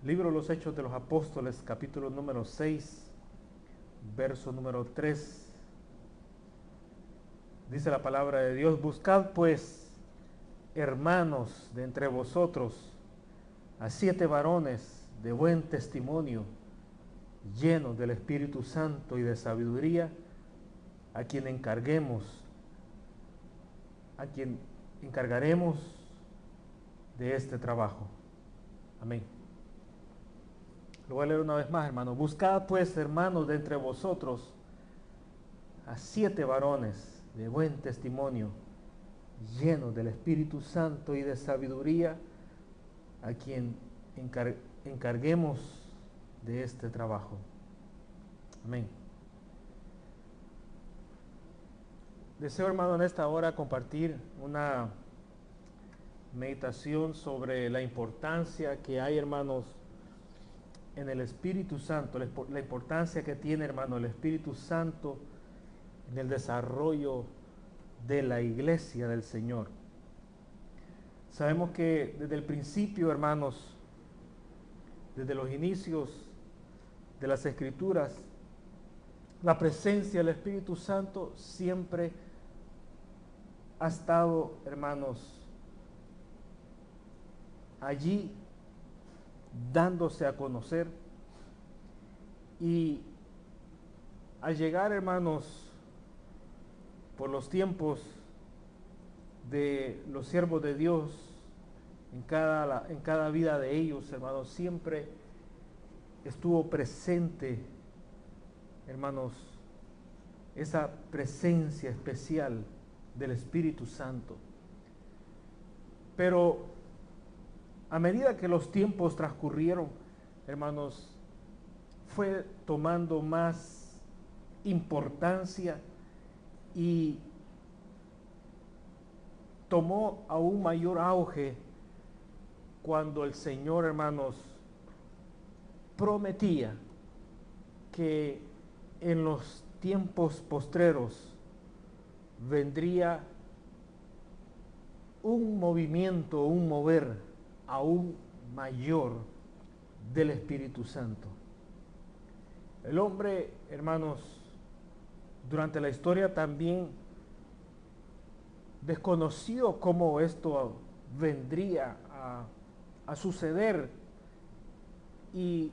Libro de los Hechos de los Apóstoles, capítulo número 6, verso número 3. Dice la palabra de Dios: buscad pues, hermanos, de entre vosotros a 7 varones de buen testimonio, llenos del Espíritu Santo y de sabiduría, a quien encargaremos de este trabajo. Amén. Lo voy a leer una vez más, hermano. Buscad pues, hermanos, de entre vosotros a 7 varones de buen testimonio, llenos del Espíritu Santo y de sabiduría, a quien encarguemos de este trabajo. Amén. Deseo, hermano, en esta hora compartir una meditación sobre la importancia que hay, hermanos, en el Espíritu Santo, la importancia que tiene, hermano, el Espíritu Santo en el desarrollo de la iglesia del Señor. Sabemos que desde el principio, hermanos, desde los inicios de las Escrituras, la presencia del Espíritu Santo siempre ha estado, hermanos, allí dándose a conocer. Y al llegar, hermanos, por los tiempos de los siervos de Dios, en cada vida de ellos, hermanos, siempre estuvo presente, hermanos, esa presencia especial del Espíritu Santo. Pero a medida que los tiempos transcurrieron, hermanos, fue tomando más importancia y tomó aún mayor auge cuando el Señor, hermanos, prometía que en los tiempos postreros vendría un movimiento, un mover aún mayor del Espíritu Santo. El hombre, hermanos, durante la historia también desconoció cómo esto vendría a suceder, y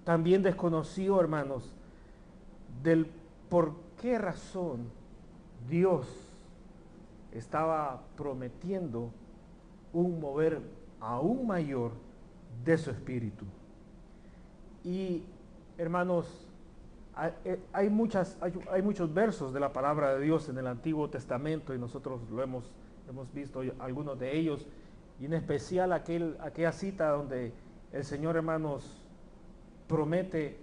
también desconoció, hermanos, del por qué razón Dios estaba prometiendo un mover aún mayor de su Espíritu. Y, hermanos, hay muchos versos de la palabra de Dios en el Antiguo Testamento, y nosotros hemos visto algunos de ellos, y en especial aquella cita donde el Señor, hermanos, promete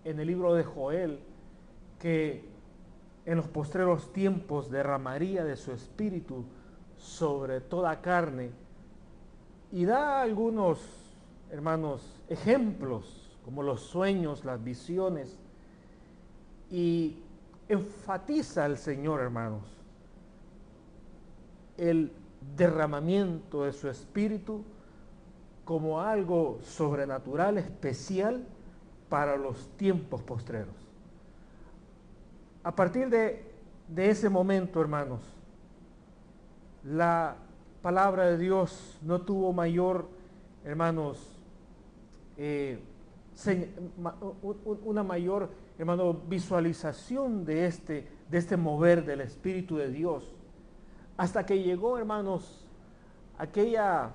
en el libro de Joel que en los postreros tiempos derramaría de su Espíritu sobre toda carne, y da algunos, hermanos, ejemplos como los sueños, las visiones, y enfatiza al Señor, hermanos, el derramamiento de su Espíritu como algo sobrenatural, especial para los tiempos postreros. A partir de ese momento, hermanos, la palabra de Dios no tuvo mayor, hermanos, una mayor, hermano, visualización de este mover del Espíritu de Dios, hasta que llegó, hermanos, aquella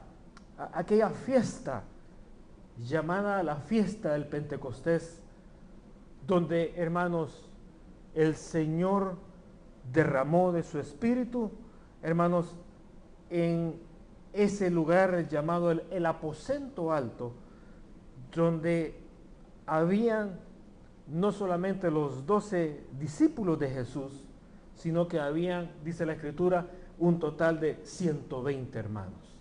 fiesta llamada la fiesta del Pentecostés, donde, hermanos, el Señor derramó de su Espíritu, hermanos, en ese lugar llamado el aposento alto, donde habían no solamente los 12 discípulos de Jesús, sino que habían, dice la Escritura, un total de 120 hermanos.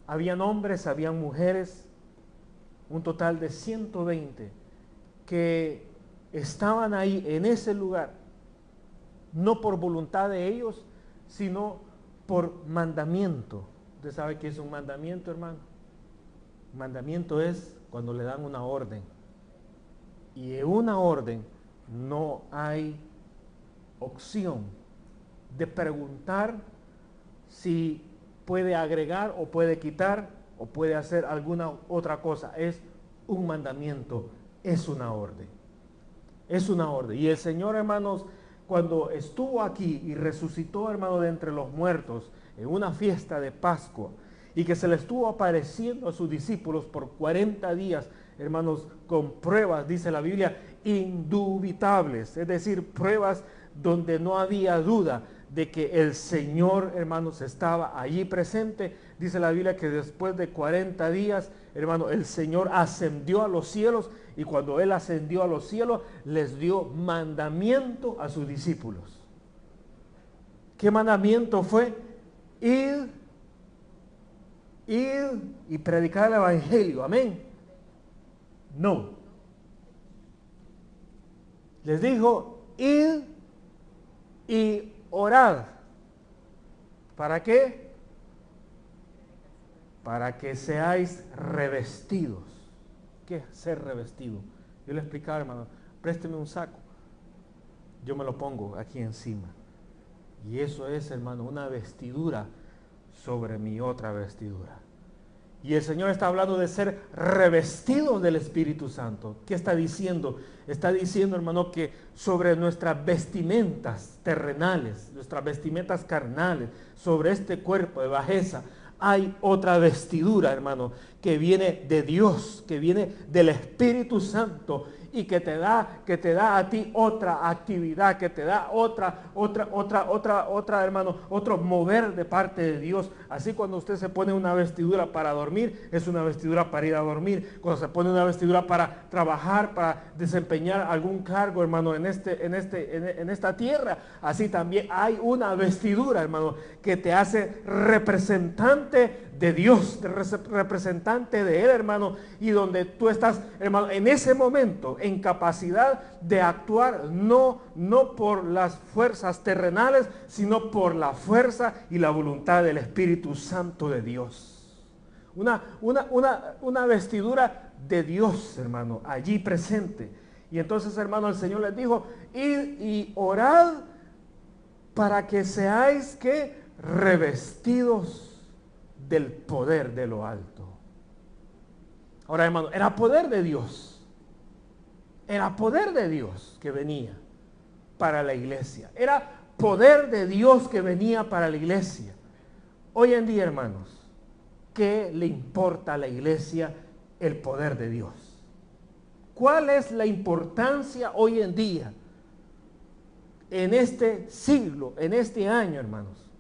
Habían hombres, habían mujeres, un total de 120 que estaban ahí en ese lugar, no por voluntad de ellos, sino por mandamiento. ¿Usted sabe qué es un mandamiento, hermano? Mandamiento es cuando le dan una orden. Y en una orden no hay opción de preguntar si puede agregar o puede quitar o puede hacer alguna otra cosa. Es un mandamiento, es una orden. Es una orden. Y el Señor, hermanos, cuando estuvo aquí y resucitó, hermano, de entre los muertos, en una fiesta de Pascua, y que se le estuvo apareciendo a sus discípulos por 40 días, hermanos, con pruebas, dice la Biblia, indubitables, es decir, pruebas donde no había duda de que el Señor, hermanos, estaba allí presente. Dice la Biblia que después de 40 días, hermano, el Señor ascendió a los cielos, y cuando Él ascendió a los cielos, les dio mandamiento a sus discípulos. ¿Qué mandamiento fue? Ir y predicar el Evangelio. Amén. No. Les dijo, id y orad. ¿Para qué? Para que seáis revestidos. ¿Qué es ser revestido? Yo le explicaba, hermano, présteme un saco. Yo me lo pongo aquí encima. Y eso es, hermano, una vestidura sobre mi otra vestidura. Y el Señor está hablando de ser revestidos del Espíritu Santo. ¿Qué está diciendo? Está diciendo, hermano, que sobre nuestras vestimentas terrenales, nuestras vestimentas carnales, sobre este cuerpo de bajeza, hay otra vestidura, hermano, que viene de Dios, que viene del Espíritu Santo, y que te da a ti otra actividad, que te da otra, hermano, otro mover de parte de Dios. Así cuando usted se pone una vestidura para dormir, es una vestidura para ir a dormir. Cuando se pone una vestidura para trabajar, para desempeñar algún cargo, hermano, en esta tierra, así también hay una vestidura, hermano, que te hace representante de Dios, representante de Él, hermano, y donde tú estás, hermano, en ese momento, en capacidad de actuar, no por las fuerzas terrenales, sino por la fuerza y la voluntad del Espíritu Santo de Dios. Una vestidura de Dios, hermano, allí presente. Y entonces, hermano, el Señor les dijo, id y orad para que seáis, ¿qué? Revestidos del poder de lo alto. Ahora, hermano, era poder de Dios. Era poder de Dios que venía para la iglesia. Era poder de Dios que venía para la iglesia. Hoy en día, hermanos, ¿qué le importa a la iglesia el poder de Dios? ¿Cuál es la importancia hoy en día, en este siglo, en este año, hermanos?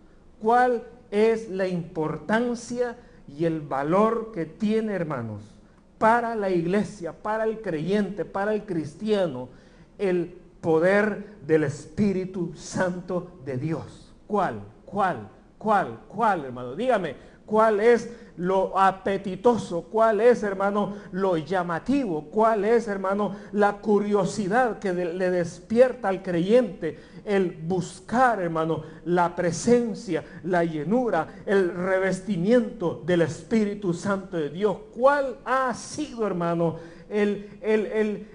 ¿Cuál es la importancia y el valor que tiene, hermanos, para la iglesia, para el creyente, para el cristiano, el poder del Espíritu Santo de Dios? ¿Cuál, hermano? Dígame, ¿cuál es lo apetitoso? ¿Cuál es, hermano, lo llamativo? ¿Cuál es, hermano, la curiosidad que le despierta al creyente? El buscar, hermano, la presencia, la llenura, el revestimiento del Espíritu Santo de Dios. ¿Cuál ha sido, hermano,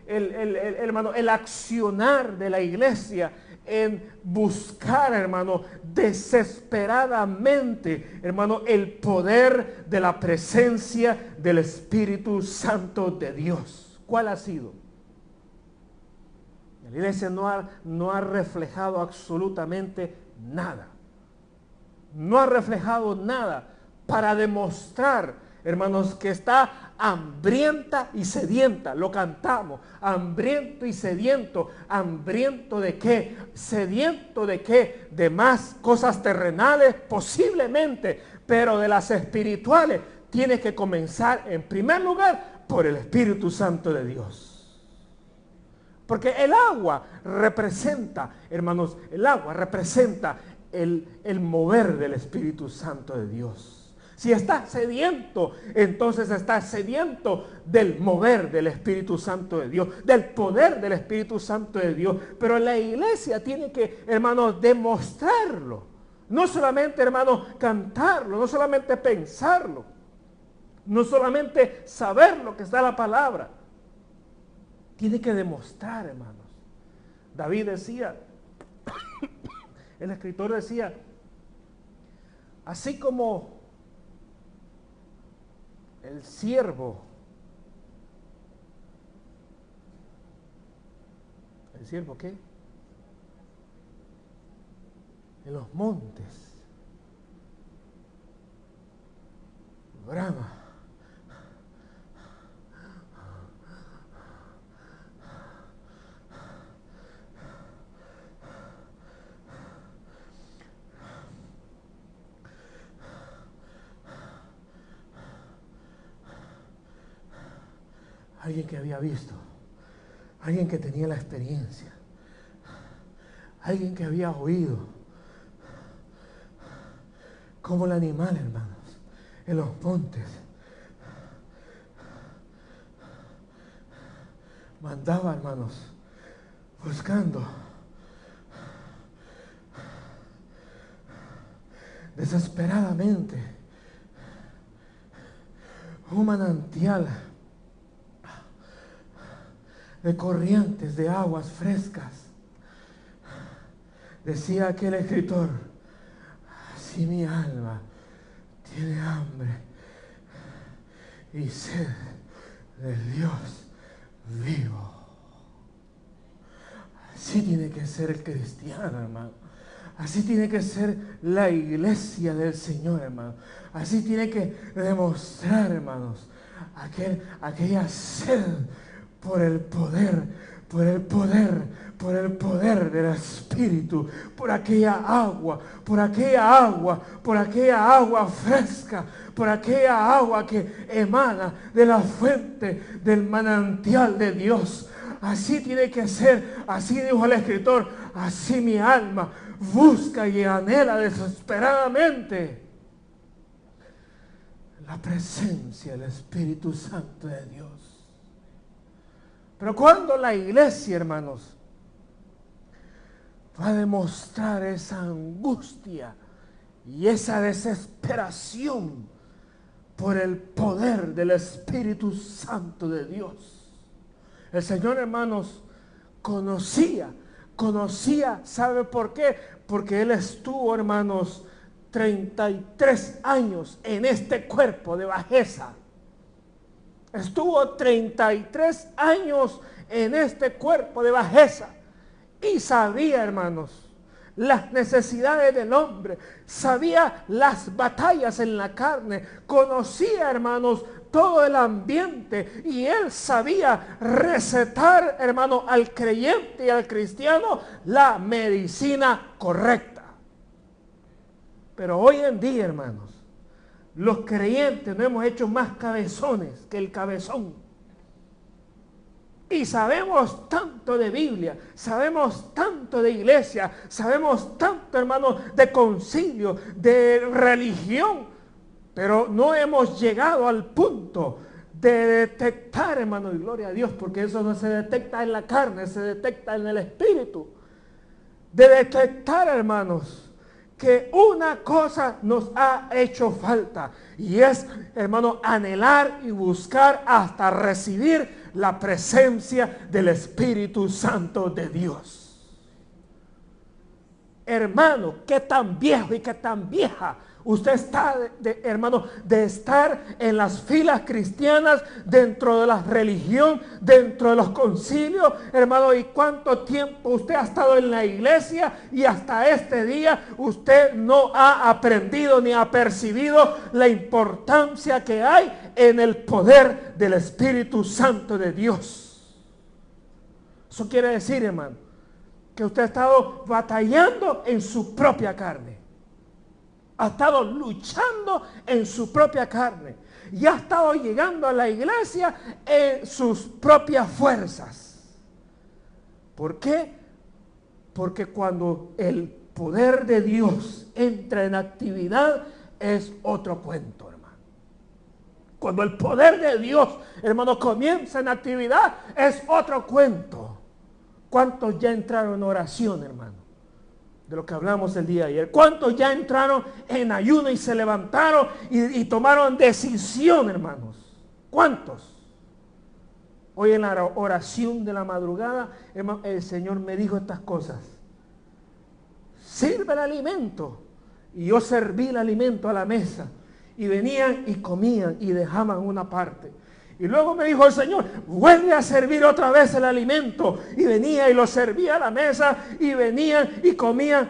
hermano, el accionar de la iglesia en buscar, hermano, desesperadamente, hermano, el poder de la presencia del Espíritu Santo de Dios? ¿Cuál ha sido? La iglesia no ha reflejado absolutamente nada. No ha reflejado nada para demostrar, hermanos, que está hambrienta y sedienta. Lo cantamos, hambriento y sediento. ¿Hambriento de qué? ¿Sediento de qué? De más cosas terrenales, posiblemente, pero de las espirituales tiene que comenzar en primer lugar por el Espíritu Santo de Dios. Porque el agua representa, hermanos, el agua representa el mover del Espíritu Santo de Dios. Si estás sediento, entonces estás sediento del mover del Espíritu Santo de Dios, del poder del Espíritu Santo de Dios. Pero la iglesia tiene que, hermanos, demostrarlo. No solamente, hermanos, cantarlo, no solamente pensarlo. No solamente saber lo que está en la palabra. Tiene que demostrar, hermanos. David decía, el escritor decía, así como el siervo, ¿el siervo qué? En los montes brama, alguien que había visto, alguien que tenía la experiencia, alguien que había oído como el animal, hermanos, en los montes mandaba, hermanos, buscando desesperadamente un manantial de corrientes de aguas frescas. Decía aquel escritor, así mi alma tiene hambre y sed del Dios vivo. Así tiene que ser el cristiano, hermano. Así tiene que ser la iglesia del Señor, hermano. Así tiene que demostrar, hermanos, aquella sed por el poder del Espíritu, por aquella agua fresca, por aquella agua que emana de la fuente del manantial de Dios. Así tiene que ser, así dijo el escritor, así mi alma busca y anhela desesperadamente la presencia del Espíritu Santo de Dios. Pero cuando la iglesia, hermanos, va a demostrar esa angustia y esa desesperación por el poder del Espíritu Santo de Dios. El Señor, hermanos, conocía, ¿sabe por qué? Porque Él estuvo, hermanos, 33 años en este cuerpo de bajeza. Estuvo 33 años en este cuerpo de bajeza y sabía, hermanos, las necesidades del hombre, sabía las batallas en la carne, conocía, hermanos, todo el ambiente y él sabía recetar, hermano, al creyente y al cristiano la medicina correcta. Pero hoy en día, hermanos, los creyentes nos hemos hecho más cabezones que el cabezón. Y sabemos tanto de Biblia, sabemos tanto de iglesia, sabemos tanto, hermanos, de concilio, de religión, pero no hemos llegado al punto de detectar, hermano, y gloria a Dios, porque eso no se detecta en la carne, se detecta en el espíritu. De detectar, hermanos, que una cosa nos ha hecho falta y es, hermano, anhelar y buscar hasta recibir la presencia del Espíritu Santo de Dios. Hermano, qué tan viejo y qué tan vieja usted está, hermano, de estar en las filas cristianas, dentro de la religión, dentro de los concilios, hermano, y cuánto tiempo usted ha estado en la iglesia y hasta este día usted no ha aprendido ni ha percibido la importancia que hay en el poder del Espíritu Santo de Dios. Eso quiere decir, hermano, que usted ha estado batallando en su propia carne. Ha estado luchando en su propia carne y ha estado llegando a la iglesia en sus propias fuerzas. ¿Por qué? Porque cuando el poder de Dios entra en actividad es otro cuento, hermano. Cuando el poder de Dios, hermano, comienza en actividad es otro cuento. ¿Cuántos ya entraron en oración, hermano? de lo que hablamos el día de ayer. ¿Cuántos ya entraron en ayuno y se levantaron y tomaron decisión, hermanos? ¿Cuántos? Hoy en la oración de la madrugada, hermano, el Señor me dijo estas cosas. Sirve el alimento. Y yo serví el alimento a la mesa. Y venían y comían y dejaban una parte. Y luego me dijo el Señor, vuelve a servir otra vez el alimento. Y venía y lo servía a la mesa. Y venían y comían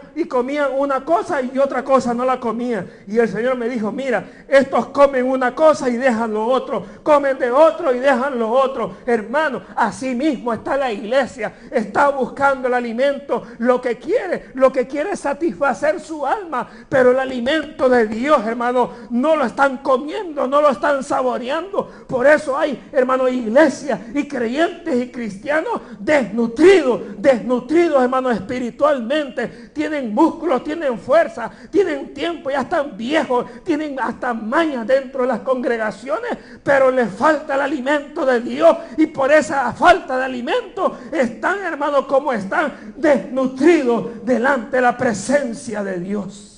una cosa y otra cosa no la comían. Y el Señor me dijo, mira, estos comen una cosa y dejan lo otro. Comen de otro y dejan lo otro. Hermano, así mismo está la iglesia. Está buscando el alimento. Lo que quiere es satisfacer su alma. Pero el alimento de Dios, hermano, no lo están comiendo, no lo están saboreando. Por eso hay, hermano, iglesias y creyentes y cristianos desnutridos, hermano, espiritualmente. Tienen músculos, tienen fuerza, tienen tiempo, ya están viejos, tienen hasta mañas dentro de las congregaciones, pero les falta el alimento de Dios y por esa falta de alimento están, hermano, como están, desnutridos delante de la presencia de Dios.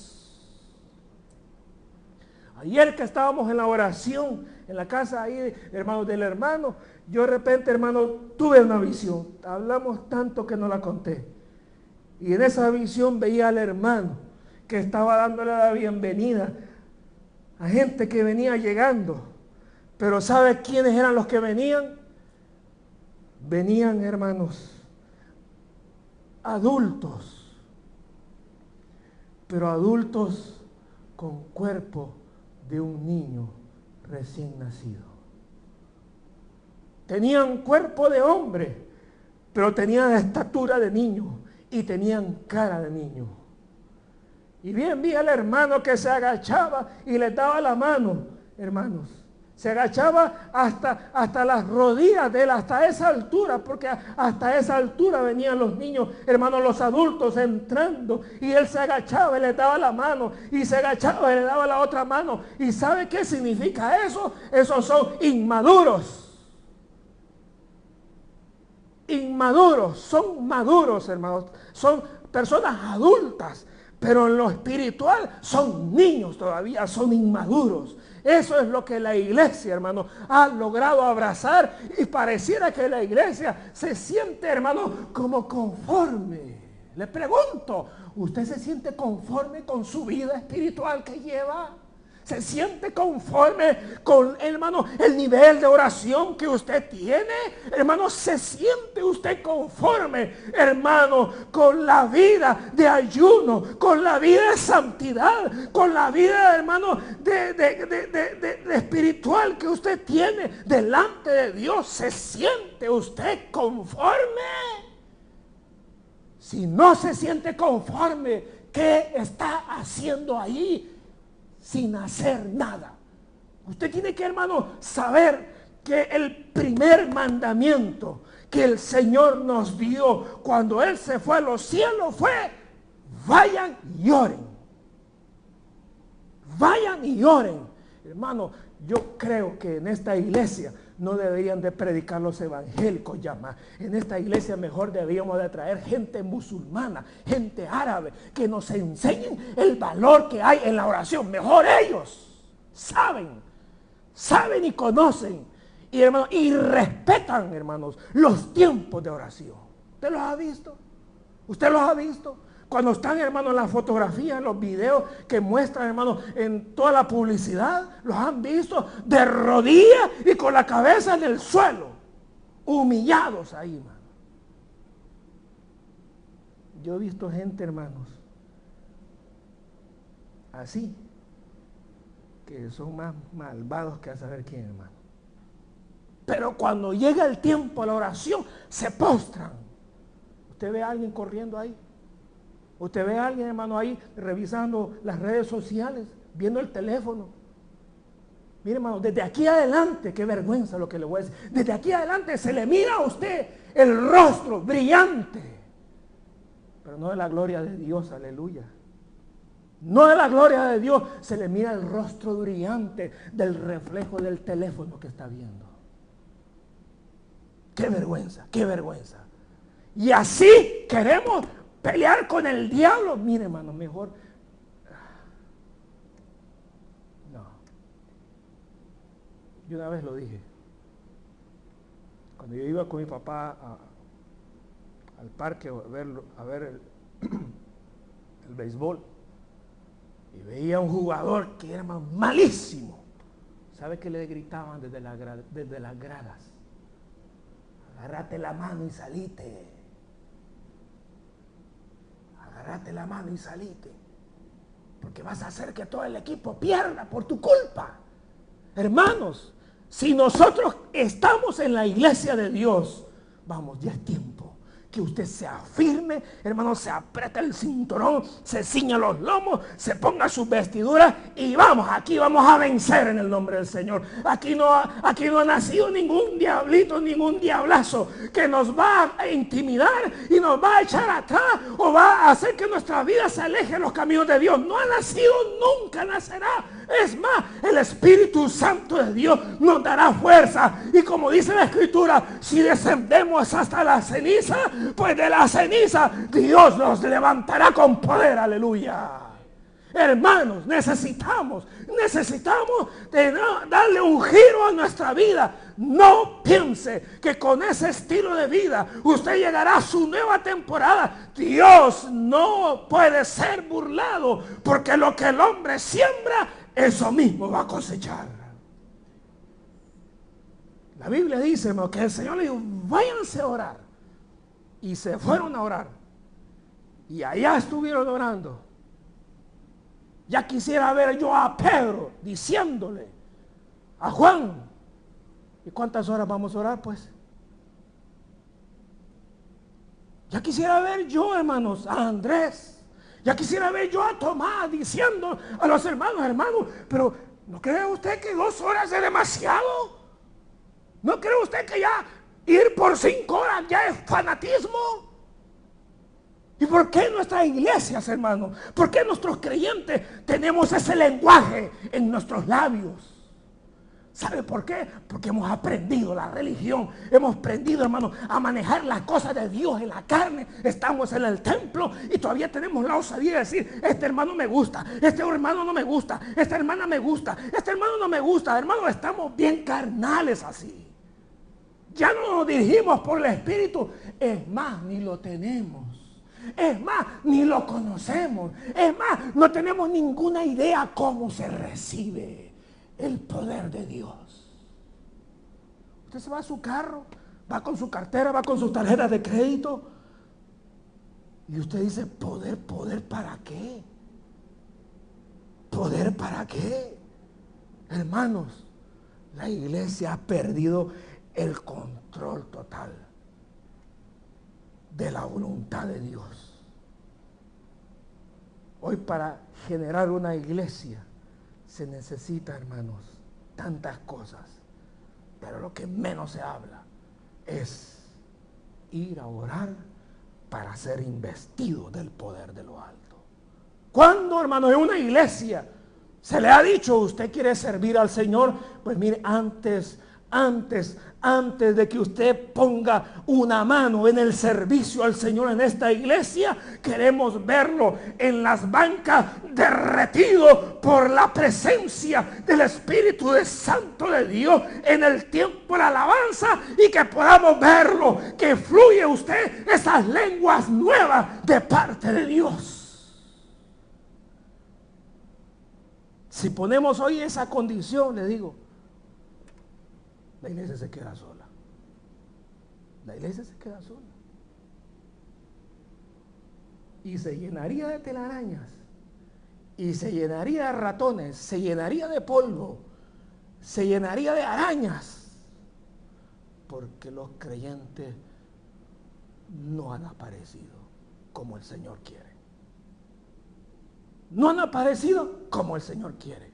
Ayer que estábamos en la oración, en la casa ahí, hermano, del hermano, yo de repente, hermano, tuve una visión. Hablamos tanto que no la conté. Y en esa visión veía al hermano que estaba dándole la bienvenida a gente que venía llegando. Pero ¿sabe quiénes eran los que venían? Venían, hermanos, adultos. Pero adultos con cuerpo de un niño recién nacido. Tenían cuerpo de hombre, pero tenían estatura de niño y tenían cara de niño. Y bien vi al hermano que se agachaba y le daba la mano, hermanos. Se agachaba hasta las rodillas de él, hasta esa altura, porque hasta esa altura venían los niños, hermanos, los adultos entrando. Y él se agachaba y le daba la mano, y se agachaba y le daba la otra mano. ¿Y sabe qué significa eso? Esos son inmaduros. Inmaduros, son maduros, hermanos. Son personas adultas, pero en lo espiritual son niños todavía, son inmaduros. Eso es lo que la iglesia, hermano, ha logrado abrazar y pareciera que la iglesia se siente, hermano, como conforme. Le pregunto, ¿usted se siente conforme con su vida espiritual que lleva? ¿Se siente conforme con, hermano, el nivel de oración que usted tiene? Hermano, ¿se siente usted conforme, hermano, con la vida de ayuno, con la vida de santidad, con la vida, hermano, de espiritual que usted tiene delante de Dios? ¿Se siente usted conforme? Si no se siente conforme, ¿qué está haciendo ahí? Sin hacer nada. Usted tiene que, hermano, saber que el primer mandamiento que el Señor nos dio cuando Él se fue a los cielos fue: vayan y oren. Vayan y oren. Hermano, yo creo que en esta iglesia no deberían de predicar los evangélicos ya más. En esta iglesia mejor deberíamos de traer gente musulmana, gente árabe, que nos enseñen el valor que hay en la oración. Mejor ellos saben y conocen y, hermano, y respetan, hermanos, los tiempos de oración. ¿Usted los ha visto? ¿Usted los ha visto? Cuando están, hermanos, en las fotografías, en los videos que muestran, hermanos, en toda la publicidad, los han visto de rodillas y con la cabeza en el suelo, humillados ahí, hermano. Yo he visto gente, hermanos, así, que son más malvados que a saber quién, hermano. Pero cuando llega el tiempo de la oración, se postran. ¿Usted ve a alguien corriendo ahí? Usted ve a alguien, hermano, ahí revisando las redes sociales, viendo el teléfono. Mire, hermano, desde aquí adelante, qué vergüenza lo que le voy a decir. Desde aquí adelante se le mira a usted el rostro brillante. Pero no de la gloria de Dios, aleluya. No de la gloria de Dios, se le mira el rostro brillante del reflejo del teléfono que está viendo. Qué vergüenza, qué vergüenza. Y así queremos pelear con el diablo. Mire, hermano, mejor no. Yo una vez lo dije. Cuando yo iba con mi papá al parque a ver el béisbol, y veía un jugador que era malísimo, ¿sabe qué le gritaban desde las gradas? Agárrate la mano y salite. Agárrate la mano y salite. Porque vas a hacer que todo el equipo pierda por tu culpa. Hermanos, si nosotros estamos en la iglesia de Dios, vamos, ya es tiempo que usted se afirme, hermano, se aprieta el cinturón, se ciña los lomos, se ponga sus vestiduras y vamos, aquí vamos a vencer en el nombre del Señor. Aquí no ha nacido ningún diablito, ningún diablazo que nos va a intimidar y nos va a echar atrás o va a hacer que nuestra vida se aleje de los caminos de Dios. No ha nacido, nunca nacerá. Es más, el Espíritu Santo de Dios nos dará fuerza. Y como dice la Escritura, si descendemos hasta la ceniza, pues de la ceniza Dios nos levantará con poder. Aleluya. Hermanos, necesitamos darle un giro a nuestra vida. No piense que con ese estilo de vida usted llegará a su nueva temporada. Dios no puede ser burlado, porque lo que el hombre siembra, eso mismo va a cosechar. La Biblia dice, hermano, que el Señor le dijo, váyanse a orar. Y se fueron a orar. Y allá estuvieron orando. Ya quisiera ver yo a Pedro diciéndole a Juan, ¿y cuántas horas vamos a orar pues? Ya quisiera ver yo, hermanos, a Andrés. Ya quisiera ver yo a Tomás diciendo a los hermanos, pero ¿no cree usted que 2 horas es demasiado? ¿No cree usted que ya ir por 5 horas ya es fanatismo? ¿Y por qué nuestras iglesias, hermanos? ¿Por qué nuestros creyentes tenemos ese lenguaje en nuestros labios? ¿Sabe por qué? Porque hemos aprendido la religión. Hemos aprendido, hermanos, a manejar las cosas de Dios en la carne. Estamos en el templo y todavía tenemos la osadía de decir, este hermano me gusta, este hermano no me gusta, esta hermana me gusta, este hermano no me gusta. Hermanos, estamos bien carnales así. Ya no nos dirigimos por el Espíritu. Es más, ni lo tenemos. Es más, ni lo conocemos. Es más, no tenemos ninguna idea cómo se recibe el poder de Dios. Usted se va a su carro, va con su cartera, va con sus tarjetas de crédito y usted dice, ¿poder para qué? ¿Poder para qué? Hermanos, la iglesia ha perdido el control total de la voluntad de Dios. Hoy para generar una iglesia se necesita, hermanos, tantas cosas, pero lo que menos se habla es ir a orar para ser investido del poder de lo alto. ¿Cuándo, hermanos, en una iglesia se le ha dicho, usted quiere servir al Señor? Pues mire, antes de que usted ponga una mano en el servicio al Señor en esta iglesia, queremos verlo en las bancas derretido por la presencia del Espíritu Santo de Dios en el tiempo de la alabanza, y que podamos verlo, que fluye usted esas lenguas nuevas de parte de Dios. Si ponemos hoy esa condición, le digo, la iglesia se queda sola. La iglesia se queda sola. Y se llenaría de telarañas. Y se llenaría de ratones. Se llenaría de polvo. Se llenaría de arañas. Porque los creyentes no han aparecido como el Señor quiere. No han aparecido como el Señor quiere.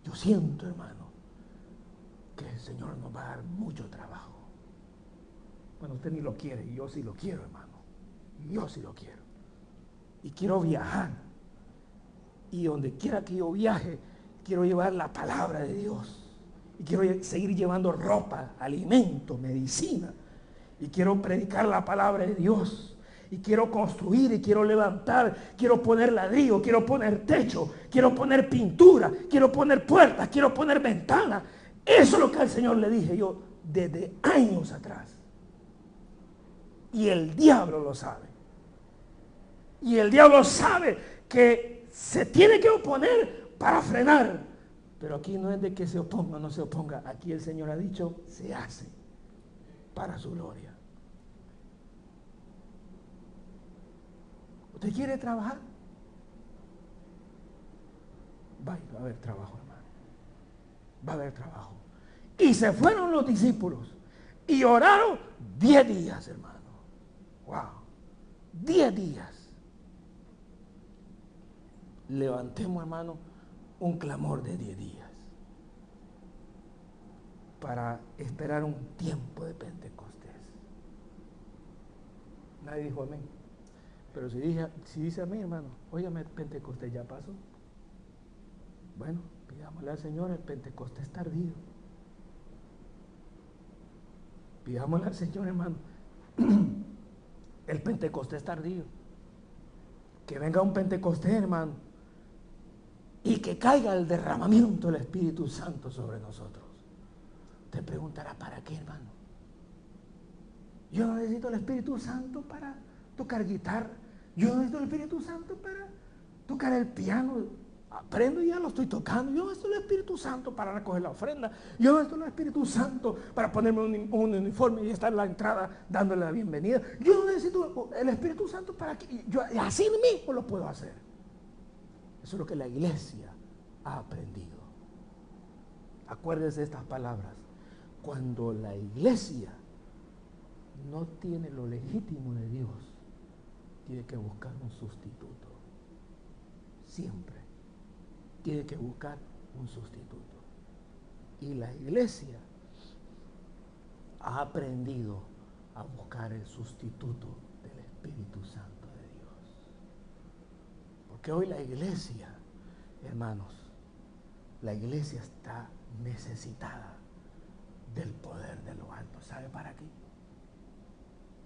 Yo siento, hermano, que el Señor nos va a dar mucho trabajo. Bueno, usted ni lo quiere, y yo sí lo quiero, hermano. Yo sí lo quiero. Y quiero viajar. Y donde quiera que yo viaje, quiero llevar la palabra de Dios. Y quiero seguir llevando ropa, alimento, medicina. Y quiero predicar la palabra de Dios. y quiero construir y quiero levantar, quiero poner ladrillo, quiero poner techo, quiero poner pintura, quiero poner puertas, quiero poner ventanas. Eso es lo que al Señor le dije yo desde años atrás. Y el diablo lo sabe. Y el diablo sabe que se tiene que oponer para frenar. Pero aquí no es de que se oponga o no se oponga. Aquí el Señor ha dicho, se hace para su gloria. ¿Usted quiere trabajar? Va a haber trabajo, hermano. Va a haber trabajo. Y se fueron los discípulos y oraron 10 días, hermano. Wow. 10 días. Levantemos, hermano, un clamor de 10 días para esperar un tiempo de Pentecostés. Nadie dijo amén. Pero si dice amén, hermano, óigame, Pentecostés ya pasó. Bueno, pidámosle al Señor el Pentecostés tardío. Pidámosle al Señor, hermano, el Pentecostés tardío. Que venga un Pentecostés, hermano, y que caiga el derramamiento del Espíritu Santo sobre nosotros. Te preguntará, ¿para qué, hermano? Yo no necesito el Espíritu Santo para tocar guitarra. Yo no necesito el Espíritu Santo para tocar el piano. Aprendo y ya lo estoy tocando. Yo no necesito el Espíritu Santo para recoger la ofrenda. Yo no necesito el Espíritu Santo para ponerme un uniforme y estar en la entrada dándole la bienvenida. Yo no necesito el Espíritu Santo para que yo así mismo lo puedo hacer. Eso es lo que la iglesia ha aprendido. Acuérdese de estas palabras. Cuando la iglesia no tiene lo legítimo de Dios, tiene que buscar un sustituto. Siempre tiene que buscar un sustituto. Y la iglesia ha aprendido a buscar el sustituto del Espíritu Santo de Dios. Porque hoy la iglesia, hermanos, la iglesia está necesitada del poder de lo alto. ¿Sabe para qué?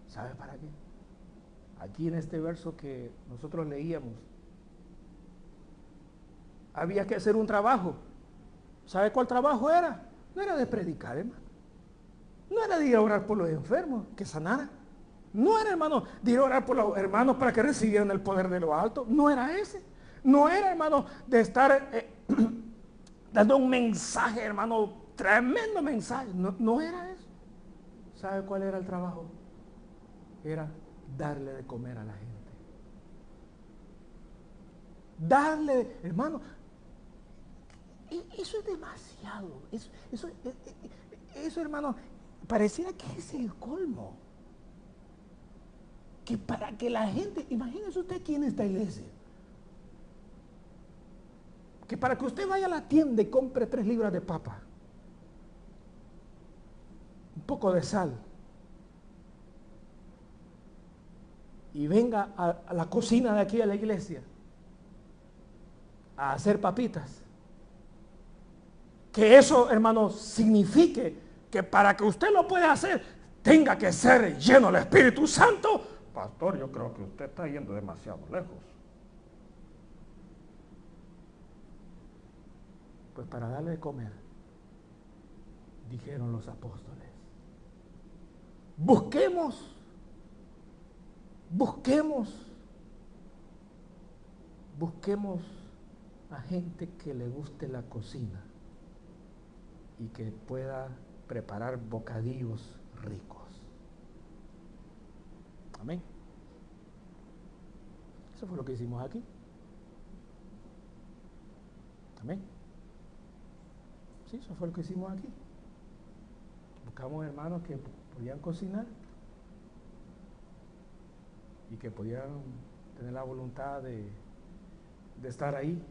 ¿Sabe para qué? Aquí en este verso que nosotros leíamos, había que hacer un trabajo. ¿Sabe cuál trabajo era? No era de predicar, hermano. No era de ir a orar por los enfermos, que sanaran. No era, hermano, de ir a orar por los hermanos para que recibieran el poder de lo alto. No era ese. No era, hermano, de estar dando un mensaje, hermano, tremendo mensaje. No era eso. ¿Sabe cuál era el trabajo? Era darle de comer a la gente. Darle, hermano, eso es demasiado. Eso, hermano, pareciera que es el colmo. Que para que la gente, imagínese usted aquí en esta iglesia, que para que usted vaya a la tienda y compre 3 libras de papa, un poco de sal, y venga a la cocina de aquí de la iglesia a hacer papitas, que eso, hermano, signifique que para que usted lo pueda hacer tenga que ser lleno del Espíritu Santo. Pastor, yo creo que usted está yendo demasiado lejos. Pues para darle de comer, dijeron los apóstoles, busquemos a gente que le guste la cocina y que pueda preparar bocadillos ricos. Amén. Eso fue lo que hicimos aquí. Amén. Sí, eso fue lo que hicimos aquí. Buscamos hermanos que podían cocinar y que podían tener la voluntad de estar ahí,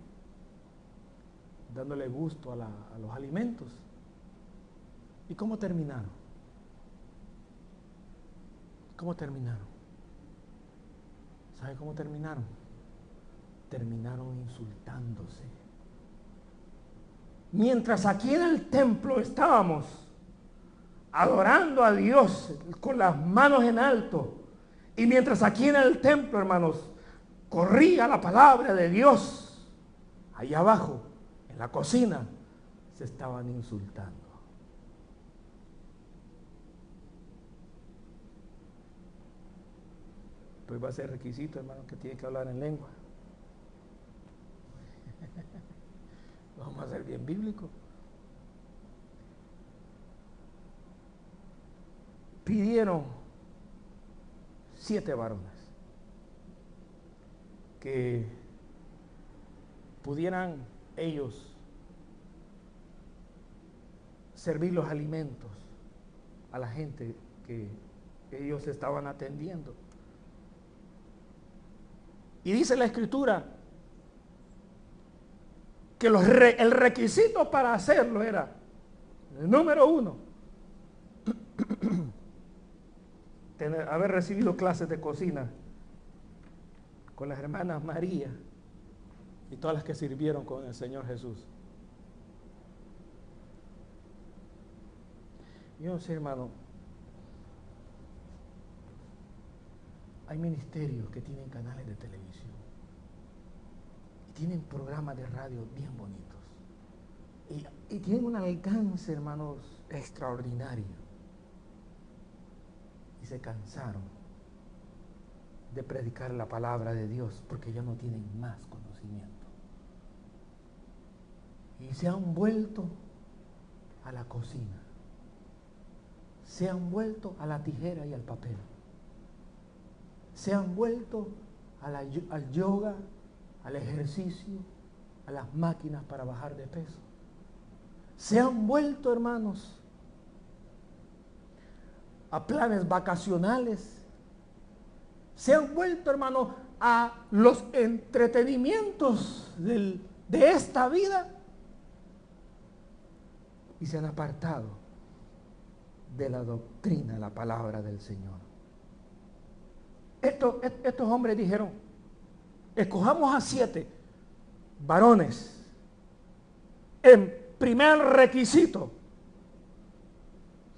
dándole gusto a los alimentos. ¿Y cómo terminaron? ¿Cómo terminaron? ¿Sabe cómo terminaron? Terminaron insultándose. Mientras aquí en el templo estábamos adorando a Dios con las manos en alto, Y mientras aquí en el templo, hermanos, corría la palabra de Dios, allá abajo, en la cocina, se estaban insultando. Pues va a ser requisito, hermano, que tiene que hablar en lengua. Vamos a ser bien bíblicos. Pidieron 7 varones que pudieran ellos servir los alimentos a la gente que ellos estaban atendiendo. Y dice la Escritura que el requisito para hacerlo era, el número 1, haber recibido clases de cocina con las hermanas María y todas las que sirvieron con el Señor Jesús. Yo no sé, hermano, hay ministerios que tienen canales de televisión y tienen programas de radio bien bonitos y tienen un alcance, hermanos, extraordinario, y se cansaron de predicar la palabra de Dios porque ya no tienen más conocimiento y se han vuelto a la cocina, se han vuelto a la tijera y al papel, se han vuelto al yoga, al ejercicio, a las máquinas para bajar de peso. Se han vuelto, hermanos, a planes vacacionales. Se han vuelto, hermanos, a los entretenimientos de esta vida y se han apartado de la doctrina, la palabra del Señor. Estos hombres dijeron, escojamos a 7 varones. En primer requisito,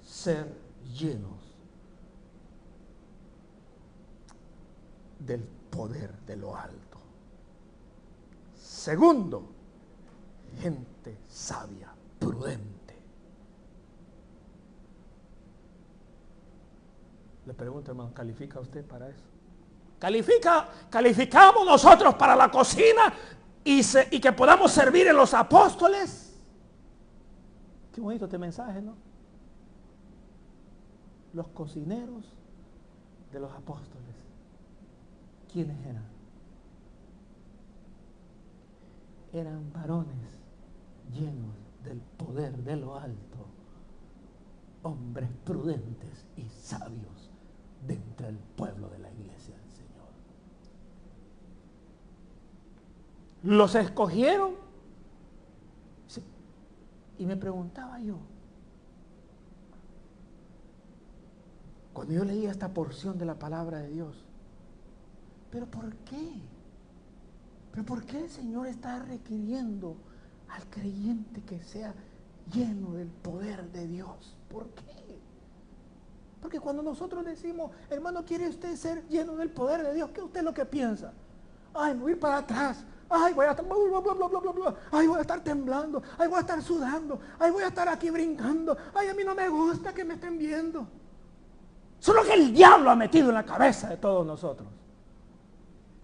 ser llenos del poder de lo alto. Segundo, gente sabia, prudente. Le pregunto, hermano, ¿califica usted para eso? ¿Calificamos nosotros para la cocina y que podamos servir en los apóstoles? Qué bonito este mensaje, ¿no? Los cocineros de los apóstoles. ¿Quiénes eran? Eran varones llenos del poder de lo alto, hombres prudentes y sabios dentro del pueblo de la iglesia del Señor. Los escogieron y me preguntaba yo, cuando yo leía esta porción de la palabra de Dios, ¿pero por qué? ¿Pero por qué el Señor está requiriendo al creyente que sea lleno del poder de Dios? ¿Por qué? Porque cuando nosotros decimos, hermano, ¿quiere usted ser lleno del poder de Dios? ¿Qué usted es lo que piensa? Ay, me voy para atrás. Ay, voy a estar, bla, bla, bla, bla, bla, bla. Ay, voy a estar temblando. Ay, voy a estar sudando. Ay, voy a estar aquí brincando. Ay, a mí no me gusta que me estén viendo. Solo que el diablo ha metido en la cabeza de todos nosotros.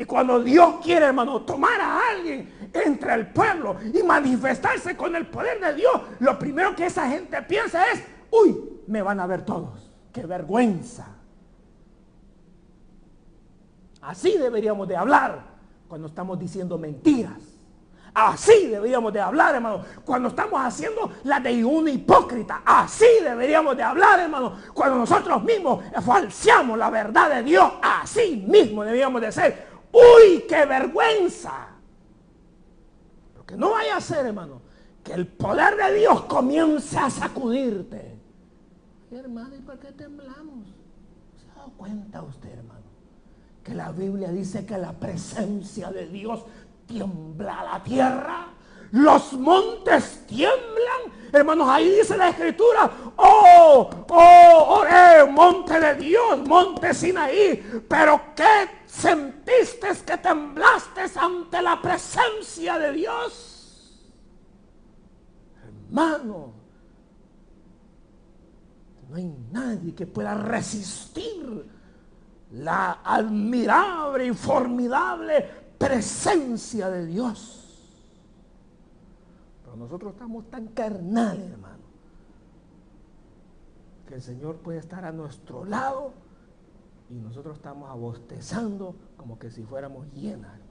Y cuando Dios quiere, hermano, tomar a alguien entre el pueblo y manifestarse con el poder de Dios, lo primero que esa gente piensa es, uy, me van a ver todos. ¡Qué vergüenza! Así deberíamos de hablar cuando estamos diciendo mentiras. Así deberíamos de hablar, hermano, cuando estamos haciendo la de un hipócrita. Así deberíamos de hablar, hermano, cuando nosotros mismos falseamos la verdad de Dios. Así mismo deberíamos de ser. ¡Uy, qué vergüenza! Porque no vaya a ser, hermano, que el poder de Dios comience a sacudirte. Hermano, ¿y por qué temblamos? ¿Se ha dado cuenta usted, hermano? Que la Biblia dice que la presencia de Dios tiembla la tierra, los montes tiemblan, hermanos. Ahí dice la Escritura: oh, monte de Dios, monte Sinaí, pero ¿qué sentiste que temblaste ante la presencia de Dios? Hermano, no hay nadie que pueda resistir la admirable y formidable presencia de Dios. Pero nosotros estamos tan carnales, hermano, que el Señor puede estar a nuestro lado y nosotros estamos abostezando como que si fuéramos hienas, hermano.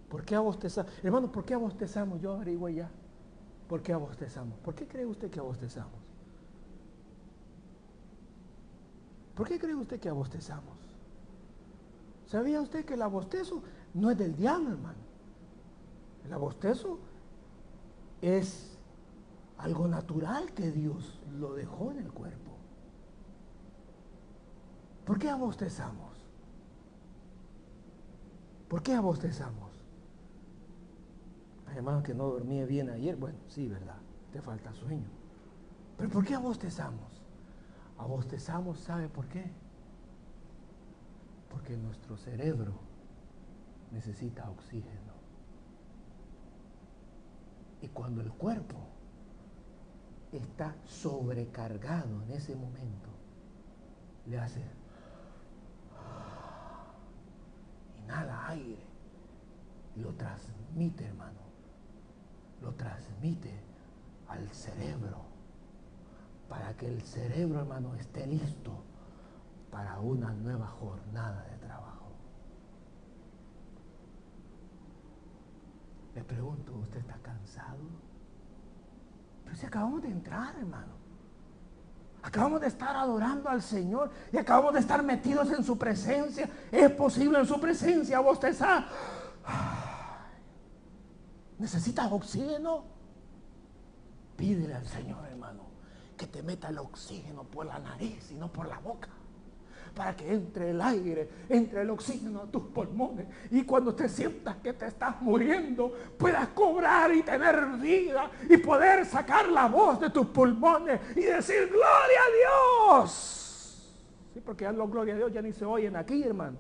¿Por qué abostezamos? Hermano, ¿por qué abostezamos? Yo averigüé ya. ¿Por qué abostezamos? ¿Por qué cree usted que abostezamos? ¿Por qué cree usted que abostezamos? ¿Sabía usted que el abostezo no es del diablo, hermano? El abostezo es algo natural que Dios lo dejó en el cuerpo. ¿Por qué abostezamos? ¿Por qué abostezamos? Ay, hermano, que no dormí bien ayer. Bueno, sí, ¿verdad? Te falta sueño. ¿Pero por qué abostezamos? Abostezamos, ¿sabe por qué? Porque nuestro cerebro necesita oxígeno. Y cuando el cuerpo está sobrecargado en ese momento, le hace, inhala aire y lo transmite, hermano. Lo transmite al cerebro para que el cerebro, hermano, esté listo para una nueva jornada de trabajo. Le pregunto, ¿usted está cansado? Pero si acabamos de entrar, hermano. Acabamos de estar adorando al Señor y acabamos de estar metidos en su presencia. Es posible en su presencia bostezar. ¿Necesitas oxígeno? Pídele al Señor, hermano, que te meta el oxígeno por la nariz y no por la boca, para que entre el aire, entre el oxígeno a tus pulmones, y cuando te sientas que te estás muriendo, puedas cobrar y tener vida y poder sacar la voz de tus pulmones y decir gloria a Dios. Sí, porque ya los gloria a Dios ya ni se oyen aquí, hermano.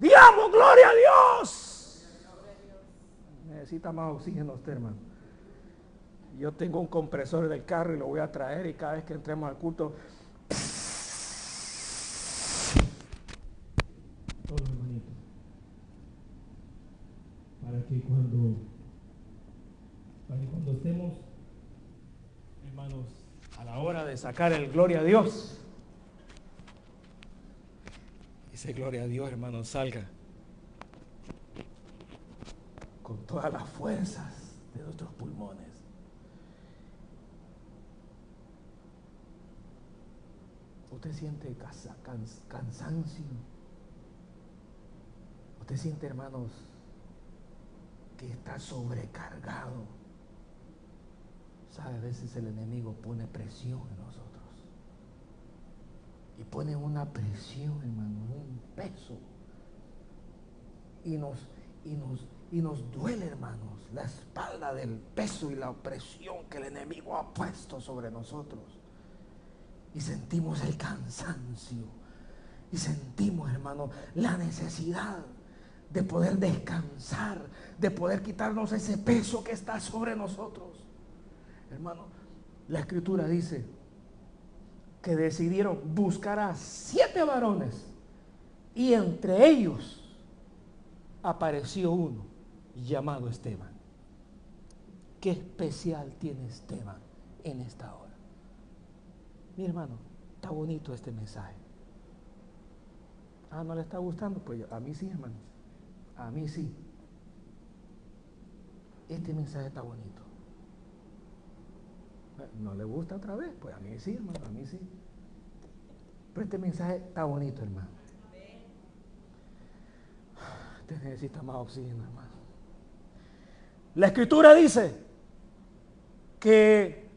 Digamos gloria a Dios. Necesita más oxígeno usted, hermano. Yo tengo un compresor del carro y lo voy a traer, y cada vez que entremos al culto, todo, hermanito, para que cuando estemos, hermanos, a la hora de sacar el gloria a Dios, ese gloria a Dios, hermano, salga con todas las fuerzas de nuestros pulmones. Usted siente cansancio. Usted siente, hermanos, que está sobrecargado. Sabe, a veces el enemigo pone presión en nosotros. Y pone una presión, hermano, un peso. Y nos duele, hermanos, la espalda del peso y la opresión que el enemigo ha puesto sobre nosotros. Y sentimos el cansancio. Y sentimos, hermano, la necesidad de poder descansar, de poder quitarnos ese peso que está sobre nosotros. Hermano, la Escritura dice que decidieron buscar a 7 varones y entre ellos apareció uno llamado Esteban. ¿Qué especial tiene Esteban en esta hora? Mi hermano, está bonito este mensaje. ¿No le está gustando? Pues a mí sí, hermano. A mí sí. Este mensaje está bonito. ¿No le gusta otra vez? Pues a mí sí, hermano, a mí sí. Pero este mensaje está bonito, hermano. Usted necesita más oxígeno, hermano. La Escritura dice que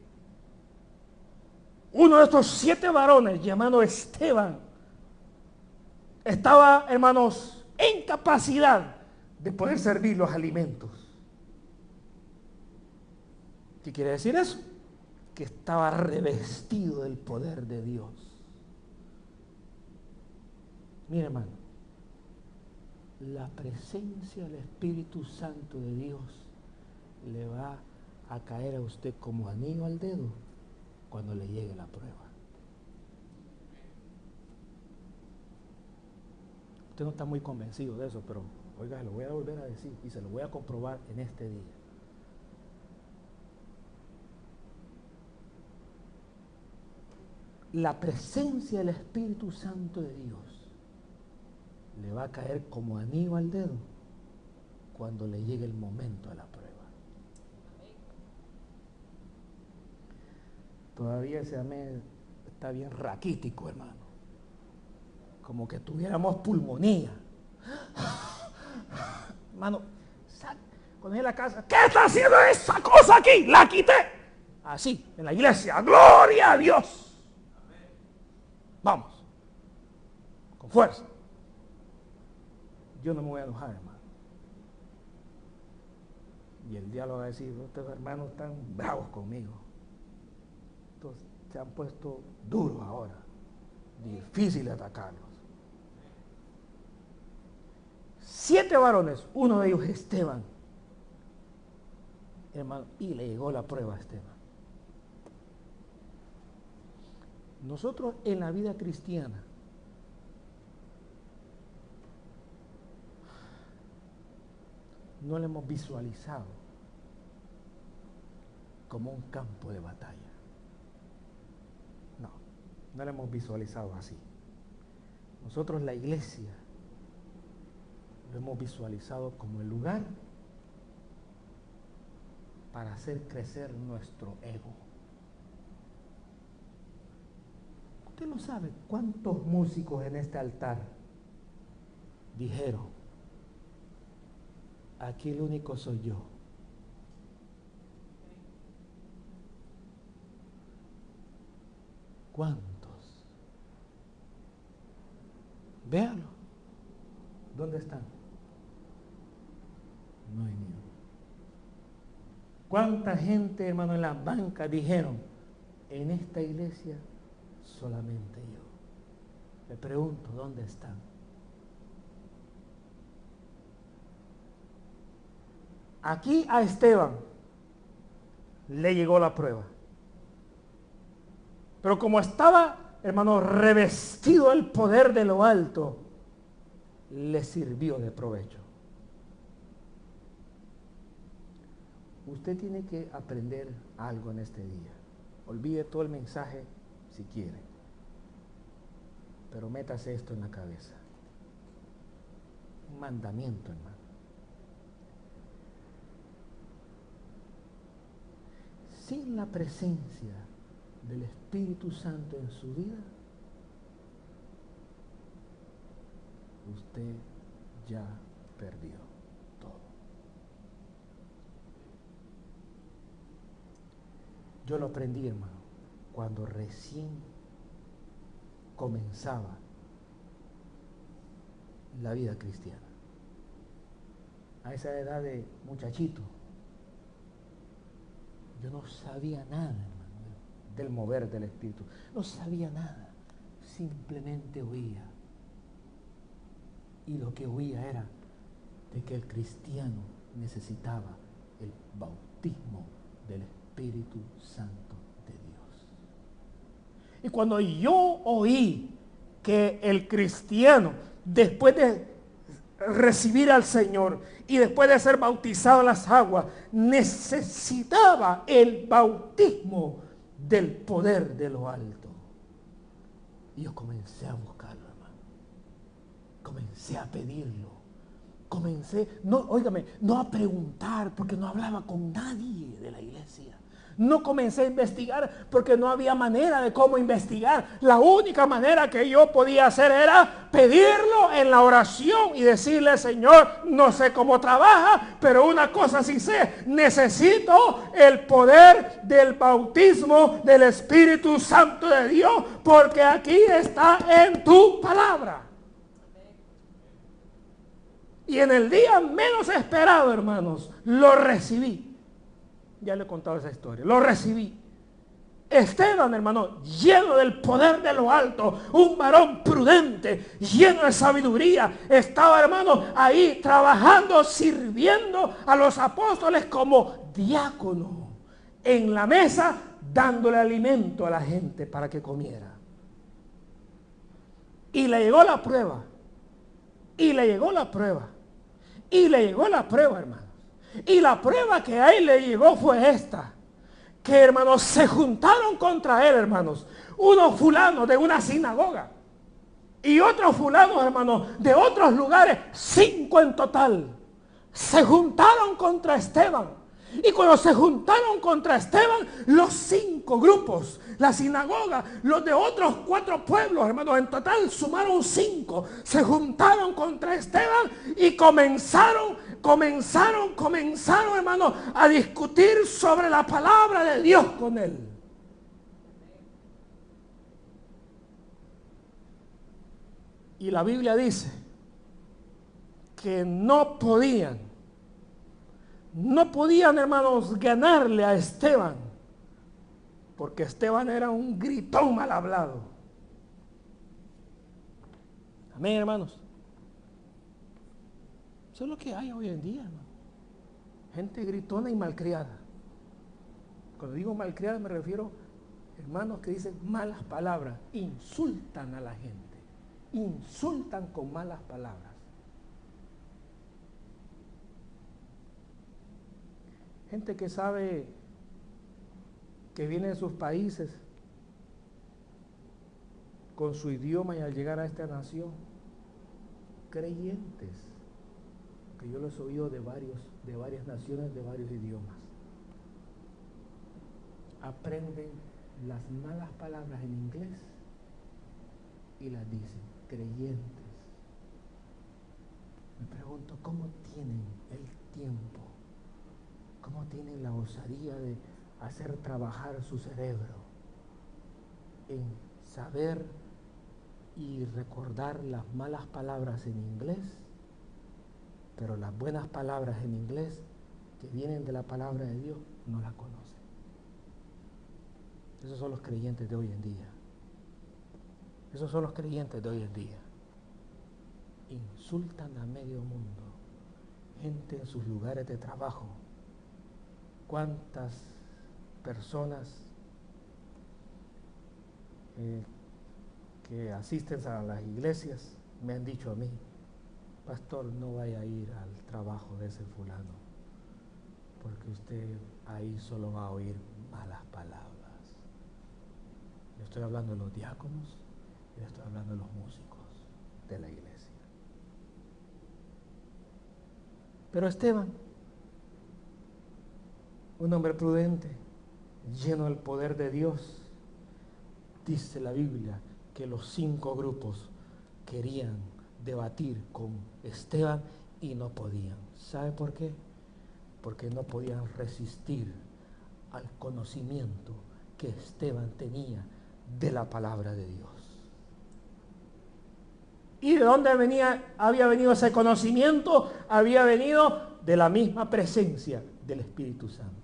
uno de estos 7 varones, llamado Esteban, estaba, hermanos, en capacidad de poder servir los alimentos. ¿Qué quiere decir eso? que estaba revestido del poder de Dios. Mire, hermano, la presencia del Espíritu Santo de Dios le va a caer a usted como anillo al dedo cuando le llegue la prueba. Usted no está muy convencido de eso, pero oiga, lo voy a volver a decir y se lo voy a comprobar en este día. La presencia del Espíritu Santo de Dios le va a caer como anillo al dedo cuando le llegue el momento de la prueba. Todavía ese amén está bien raquítico, hermano. Como que tuviéramos pulmonía. Hermano, cuando en la casa, ¿qué está haciendo esa cosa aquí? La quité. Así, en la iglesia, gloria a Dios. Vamos, con fuerza. Yo no me voy a enojar, hermano. Y el diablo va a decir, estos hermanos están bravos conmigo. Entonces se han puesto duros ahora. Difícil atacarlos. 7 varones, uno de ellos Esteban, hermano, y le llegó la prueba a Esteban. Nosotros en la vida cristiana no lo hemos visualizado como un campo de batalla. No lo hemos visualizado así. Nosotros la iglesia lo hemos visualizado como el lugar para hacer crecer nuestro ego. Usted no sabe cuántos músicos en este altar dijeron, aquí el único soy yo. ¿Cuántos? Véanlo. ¿Dónde están? No hay ni uno. ¿Cuánta gente, hermano, en la banca dijeron, en esta iglesia solamente yo? Le pregunto, ¿dónde están? Aquí a Esteban le llegó la prueba. Pero como estaba, hermano, revestido del poder de lo alto, le sirvió de provecho. Usted tiene que aprender algo en este día. Olvide todo el mensaje si quiere, pero métase esto en la cabeza. Un mandamiento, hermano. Sin la presencia del Espíritu Santo en su vida, usted ya perdió todo. Yo lo aprendí, hermano, cuando recién comenzaba la vida cristiana. A esa edad de muchachito, yo no sabía nada, hermano, del mover del Espíritu. No sabía nada, simplemente oía. Y lo que oía era de que el cristiano necesitaba el bautismo del Espíritu Santo de Dios. Y cuando yo oí que el cristiano, después de recibir al Señor y después de ser bautizado en las aguas, necesitaba el bautismo del poder de lo alto, y yo comencé a buscarlo, hermano. Comencé a pedirlo. No a preguntar, porque no hablaba con nadie de la iglesia. No comencé a investigar porque no había manera de cómo investigar. La única manera que yo podía hacer era pedirlo en la oración y decirle, Señor, no sé cómo trabaja, pero una cosa sí sé, necesito el poder del bautismo del Espíritu Santo de Dios, porque aquí está en tu palabra. Y en el día menos esperado, hermanos, lo recibí. Ya le he contado esa historia. Lo recibí. Esteban, hermano, lleno del poder de lo alto, un varón prudente, lleno de sabiduría, estaba, hermano, ahí trabajando, sirviendo a los apóstoles como diácono en la mesa, dándole alimento a la gente para que comiera. Y le llegó la prueba, y le llegó la prueba, y le llegó la prueba, hermanos. Y la prueba que a él le llegó fue esta: que, hermanos, se juntaron contra él, hermanos, unos fulanos de una sinagoga y otros fulanos, hermanos, de otros lugares, 5 en total, se juntaron contra Esteban. Y cuando se juntaron contra Esteban, los 5 grupos, la sinagoga, los de otros 4 pueblos, hermanos, en total sumaron 5, se juntaron contra Esteban y comenzaron, hermanos, a discutir sobre la palabra de Dios con él. Y la Biblia dice que no podían, hermanos, ganarle a Esteban, porque Esteban era un gritón mal hablado. Amén, hermanos. Eso es lo que hay hoy en día, hermano. Gente gritona y malcriada. Cuando digo malcriada me refiero a hermanos que dicen malas palabras, insultan a la gente, insultan con malas palabras. Gente que sabe que viene de sus países con su idioma y al llegar a esta nación, creyentes, que yo los he oído de varias naciones, de varios idiomas, aprenden las malas palabras en inglés y las dicen, creyentes. Me pregunto, ¿cómo tienen el tiempo? ¿Cómo tienen la osadía de hacer trabajar su cerebro en saber y recordar las malas palabras en inglés, pero las buenas palabras en inglés que vienen de la palabra de Dios no las conocen? Esos son los creyentes de hoy en día. Esos son los creyentes de hoy en día. Insultan a medio mundo, gente en sus lugares de trabajo. ¿Cuántas personas que asisten a las iglesias me han dicho a mí, pastor, no vaya a ir al trabajo de ese fulano, porque usted ahí solo va a oír malas palabras? Yo estoy hablando de los diáconos, yo estoy hablando de los músicos de la iglesia. Pero Esteban, un hombre prudente, lleno del poder de Dios, dice la Biblia que los 5 grupos querían debatir con Esteban y no podían. ¿Sabe por qué? Porque no podían resistir al conocimiento que Esteban tenía de la palabra de Dios. ¿Y de dónde había venido ese conocimiento? Había venido de la misma presencia del Espíritu Santo.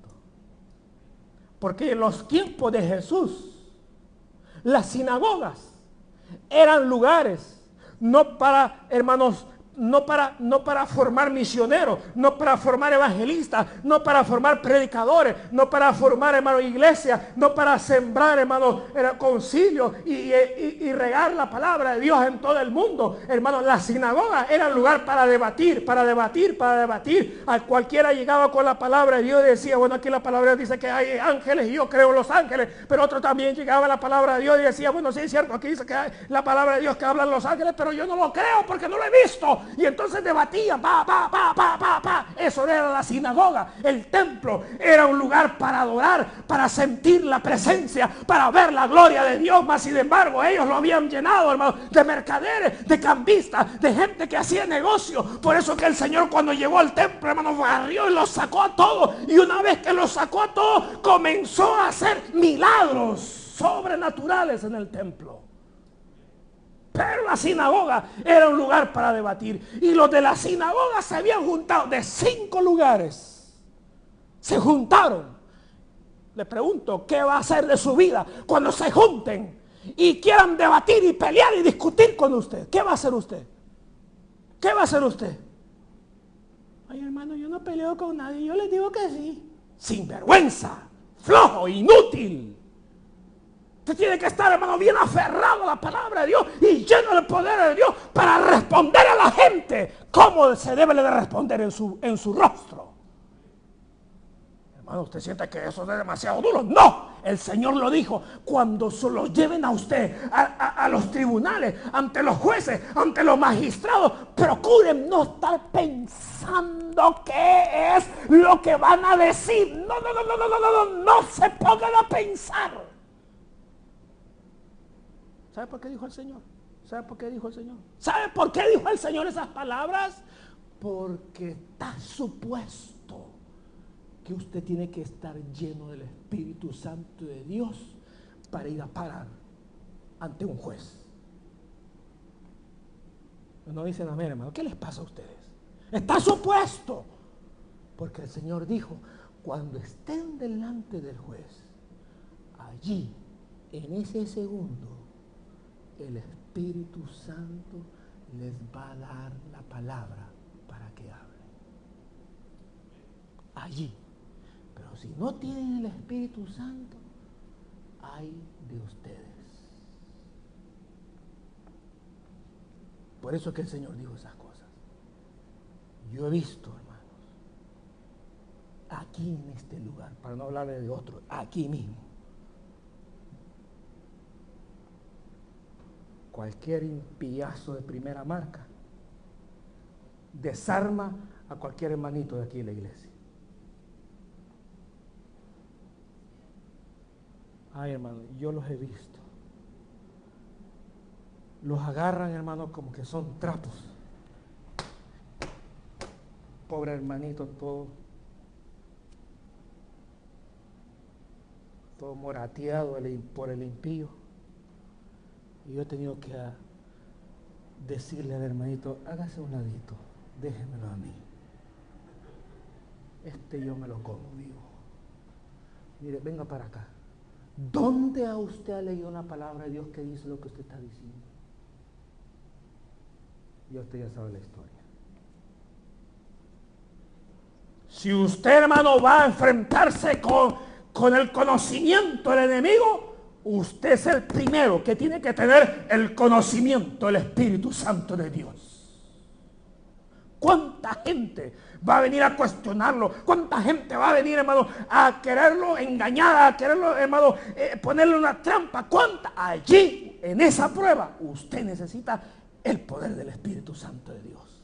Porque en los tiempos de Jesús, las sinagogas eran lugares no para, hermanos, no para formar misioneros, no para formar evangelistas, no para formar predicadores, no para formar, hermanos, iglesias, no para sembrar, hermanos, concilios y regar la palabra de Dios en todo el mundo. Hermanos, las sinagogas eran lugar para debatir. A cualquiera llegaba con la palabra de Dios y decía, bueno, aquí la palabra de Dios dice que hay ángeles y yo creo en los ángeles, pero otro también llegaba a la palabra de Dios y decía, bueno, sí es cierto, aquí dice que hay la palabra de Dios que hablan los ángeles, pero yo no lo creo porque no lo he visto. Y entonces debatían, Eso era la sinagoga. El templo era un lugar para adorar, para sentir la presencia, para ver la gloria de Dios. Mas sin embargo, ellos lo habían llenado, hermano, de mercaderes, de cambistas, de gente que hacía negocio. Por eso que el Señor, cuando llegó al templo, hermano, barrió y los sacó a todos. Y una vez que los sacó a todos, comenzó a hacer milagros sobrenaturales en el templo. Pero la sinagoga era un lugar para debatir. Y los de la sinagoga se habían juntado de 5 lugares. Se juntaron. le pregunto, ¿qué va a hacer de su vida cuando se junten y quieran debatir y pelear y discutir con usted? ¿Qué va a hacer usted? ¿Qué va a hacer usted? Ay, hermano, yo no peleo con nadie, yo les digo que sí. Sinvergüenza, flojo, inútil. Usted tiene que estar, hermano, bien aferrado a la palabra de Dios y lleno del poder de Dios para responder a la gente como se debe de responder en su rostro. Hermano, ¿usted siente que eso es demasiado duro? No, el Señor lo dijo. Cuando se lo lleven a usted a los tribunales, ante los jueces, ante los magistrados, procuren no estar pensando qué es lo que van a decir. No se pongan a pensar. ¿Sabe por qué dijo el Señor? ¿Sabe por qué dijo el Señor? ¿Sabe por qué dijo el Señor esas palabras? Porque está supuesto que usted tiene que estar lleno del Espíritu Santo de Dios para ir a parar ante un juez. No dicen amén, hermano. ¿Qué les pasa a ustedes? Está supuesto. Porque el Señor dijo, cuando estén delante del juez, allí, en ese segundo, el Espíritu Santo les va a dar la palabra para que hablen. Allí. Pero si no tienen el Espíritu Santo, ay de ustedes. Por eso es que el Señor dijo esas cosas. Yo he visto, hermanos, aquí en este lugar, para no hablarle de otro, aquí mismo, cualquier impiazo de primera marca desarma a cualquier hermanito de aquí en la iglesia. Ay, hermano, yo los he visto. Los agarran, hermano, como que son trapos. Pobre hermanito, todo morateado por el impío. Y yo he tenido que decirle al hermanito, hágase un ladito, déjemelo a mí. Yo me lo como vivo. Mire, venga para acá. ¿Dónde a usted ha leído una palabra de Dios que dice lo que usted está diciendo? Y usted ya sabe la historia. Si usted, hermano, va a enfrentarse con el conocimiento del enemigo, usted es el primero que tiene que tener el conocimiento del Espíritu Santo de Dios. ¿Cuánta gente va a venir a cuestionarlo? ¿Cuánta gente va a venir, hermano, a quererlo engañar, a quererlo, hermano, ponerle una trampa? ¿Cuánta? Allí, en esa prueba, usted necesita el poder del Espíritu Santo de Dios.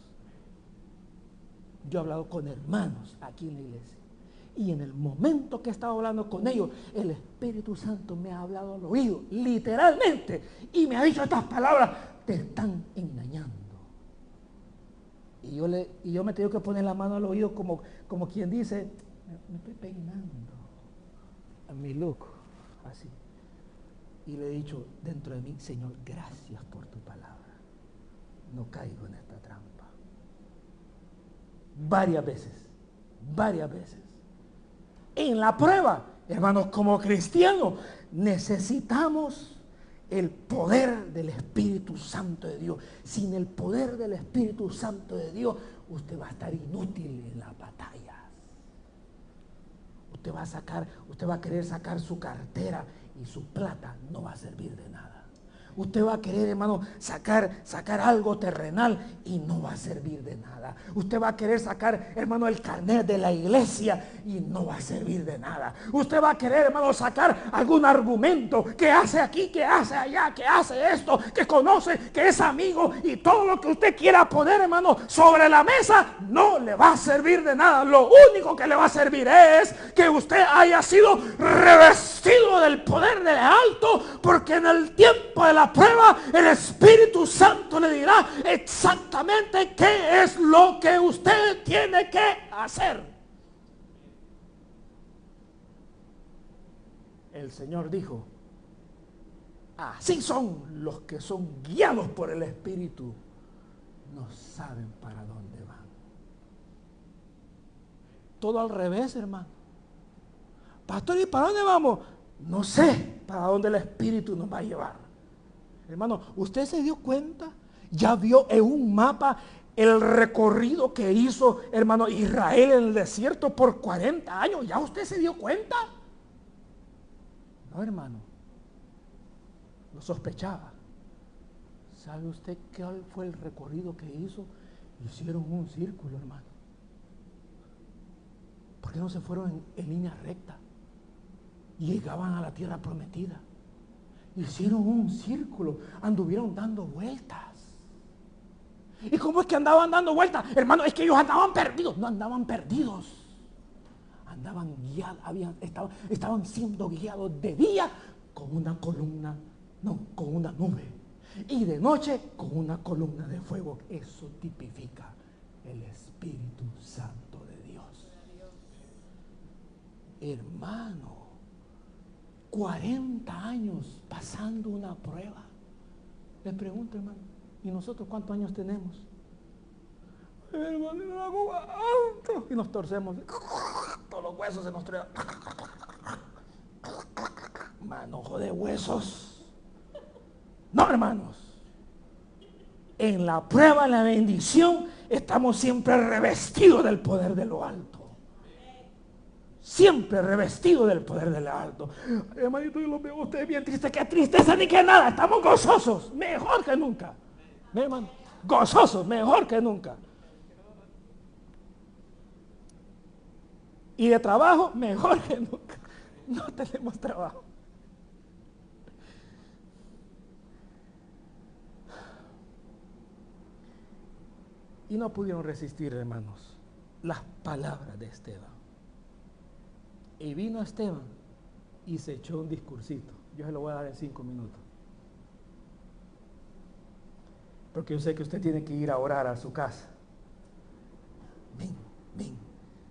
Yo he hablado con hermanos aquí en la iglesia y en el momento que he estado hablando con ellos, el Espíritu Santo me ha hablado al oído, literalmente, y me ha dicho estas palabras: te están engañando. Y yo me tengo que poner la mano al oído como quien dice, me estoy peinando a mi look, así. Y le he dicho dentro de mí, Señor, gracias por tu palabra. No caigo en esta trampa. Varias veces. En la prueba, hermanos, como cristianos, necesitamos el poder del Espíritu Santo de Dios. Sin el poder del Espíritu Santo de Dios, usted va a estar inútil en las batallas. Usted va a querer sacar su cartera y su plata no va a servir de nada. Usted va a querer, hermano, sacar algo terrenal y no va a servir de nada. Usted va a querer sacar, hermano, el carnet de la iglesia y no va a servir de nada. Usted va a querer, hermano, sacar algún argumento que hace aquí, que hace allá, que hace esto, que conoce, que es amigo, y todo lo que usted quiera poner, hermano, sobre la mesa no le va a servir de nada. Lo único que le va a servir es que usted haya sido revestido del poder del alto, porque en el tiempo de la prueba el Espíritu Santo le dirá exactamente qué es lo que usted tiene que hacer. El Señor dijo, así son los que son guiados por el Espíritu, no saben para dónde van. Todo al revés, hermano. pastor, ¿y para dónde vamos? No sé para dónde el Espíritu nos va a llevar. Hermano, ¿usted se dio cuenta? Ya vio en un mapa el recorrido que hizo, hermano, Israel en el desierto por 40 años. ¿Ya usted se dio cuenta? No, hermano. Lo sospechaba. ¿Sabe usted cuál fue el recorrido que hizo? Hicieron un círculo, hermano. ¿Por qué no se fueron en línea recta? Llegaban a la tierra prometida. Hicieron un círculo, anduvieron dando vueltas. ¿Y cómo es que andaban dando vueltas? Hermano, es que ellos andaban perdidos. No andaban perdidos. Andaban guiados, estaban siendo guiados de día con una columna, no, con una nube. Y de noche con una columna de fuego. Eso tipifica el Espíritu Santo de Dios. Hermano, 40 años pasando una prueba. Les pregunto, hermano, ¿y nosotros cuántos años tenemos? Hermano, y nos torcemos. Todos los huesos se nos traen. Manojo de huesos. No, hermanos. En la prueba, en la bendición, estamos siempre revestidos del poder de lo alto. Siempre revestido del poder del alto. Hermanito, yo lo veo a ustedes bien tristes. ¿Qué tristeza ni qué nada? Estamos gozosos, mejor que nunca. ¿Mi hermano? Gozosos, mejor que nunca. Y de trabajo, mejor que nunca. No tenemos trabajo. Y no pudieron resistir, hermanos, las palabras de Esteban. Y vino Esteban y se echó un discursito. Yo se lo voy a dar en 5 minutos. Porque yo sé que usted tiene que ir a orar a su casa. Ven.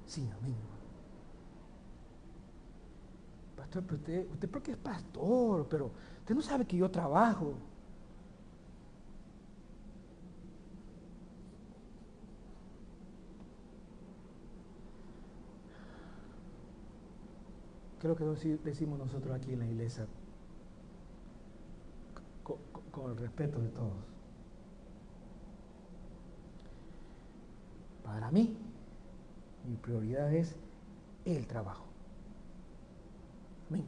Sí, amén. Pastor, pero usted porque es pastor, pero usted no sabe que yo trabajo. ¿Qué es lo que decimos nosotros aquí en la iglesia? Con el respeto de todos. Para mí, mi prioridad es el trabajo. Amén.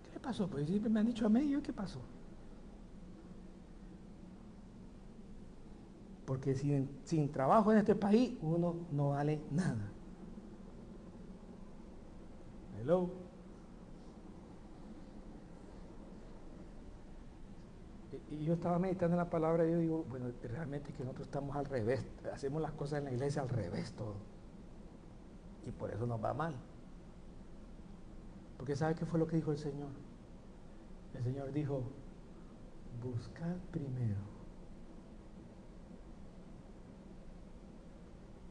¿Qué le pasó? Pues siempre me han dicho amén. ¿Yo qué pasó? Porque sin trabajo en este país, uno no vale nada. Hello. Y yo estaba meditando en la palabra y yo digo, bueno, realmente es que nosotros estamos al revés, hacemos las cosas en la iglesia al revés todo. Y por eso nos va mal. Porque ¿sabe qué fue lo que dijo el Señor? El Señor dijo, buscad primero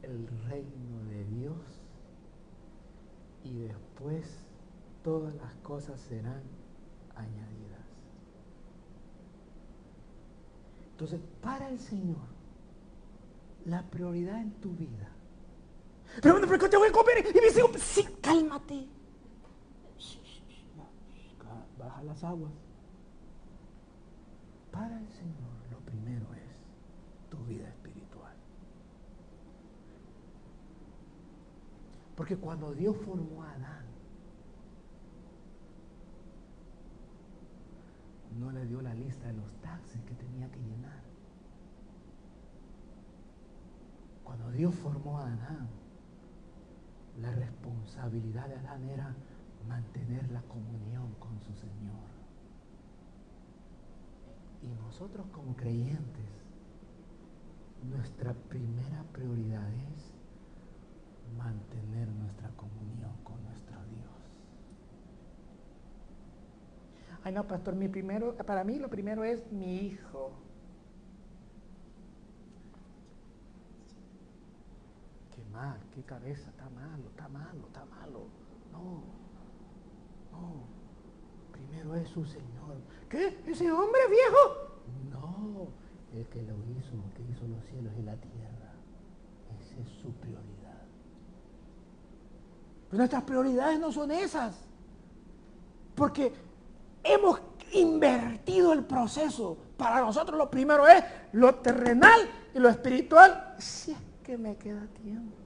el reino de Dios y después todas las cosas serán añadidas. Entonces, para el Señor, la prioridad en tu vida. Pero bueno, ¿por qué te voy a comer? Y me dice, sí, cálmate. Baja las aguas. Para el Señor, lo primero es tu vida espiritual. Porque cuando Dios formó a Adán, no le dio la lista de los taxes que tenía que llenar. Cuando Dios formó a Adán, la responsabilidad de Adán era mantener la comunión con su Señor. Y nosotros como creyentes, nuestra primera prioridad es mantener nuestra comunión con nuestro Dios. Ay, no, pastor, para mí lo primero es mi hijo. Qué mal, qué cabeza, está malo. No. Primero es su Señor. ¿Qué? ¿Ese hombre viejo? No, el que lo hizo, que hizo los cielos y la tierra. Esa es su prioridad. Pero nuestras prioridades no son esas. Porque hemos invertido el proceso. Para nosotros lo primero es lo terrenal y lo espiritual. Si es que me queda tiempo.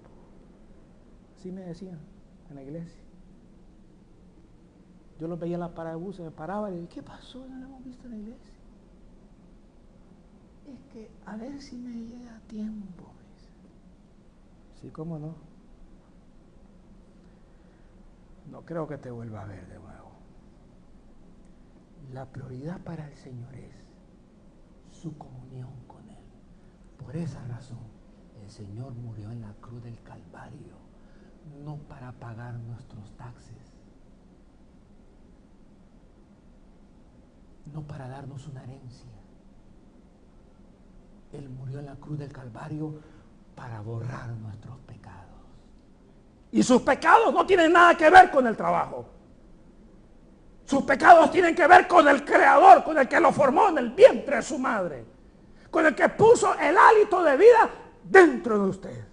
Así me decían en la iglesia. Yo los veía en la parada de buses, me paraba y dije, ¿qué pasó? No lo hemos visto en la iglesia. Es que a ver si me llega tiempo. Sí, ¿cómo no? No creo que te vuelva a ver de nuevo. La prioridad para el Señor es su comunión con Él. Por esa razón, el Señor murió en la cruz del Calvario, no para pagar nuestros taxes, no para darnos una herencia. Él murió en la cruz del Calvario para borrar nuestros pecados. Y sus pecados no tienen nada que ver con el trabajo. Sus pecados tienen que ver con el Creador, con el que lo formó en el vientre de su madre, con el que puso el hálito de vida dentro de usted.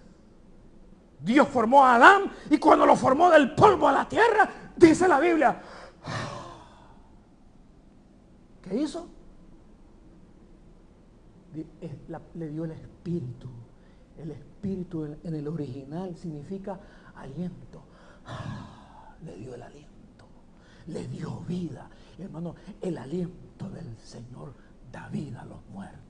Dios formó a Adán y cuando lo formó del polvo a la tierra, dice la Biblia, ¿qué hizo? Le dio el espíritu. El espíritu en el original significa aliento. Le dio el aliento, le dio vida. Hermano, el aliento del Señor da vida a los muertos.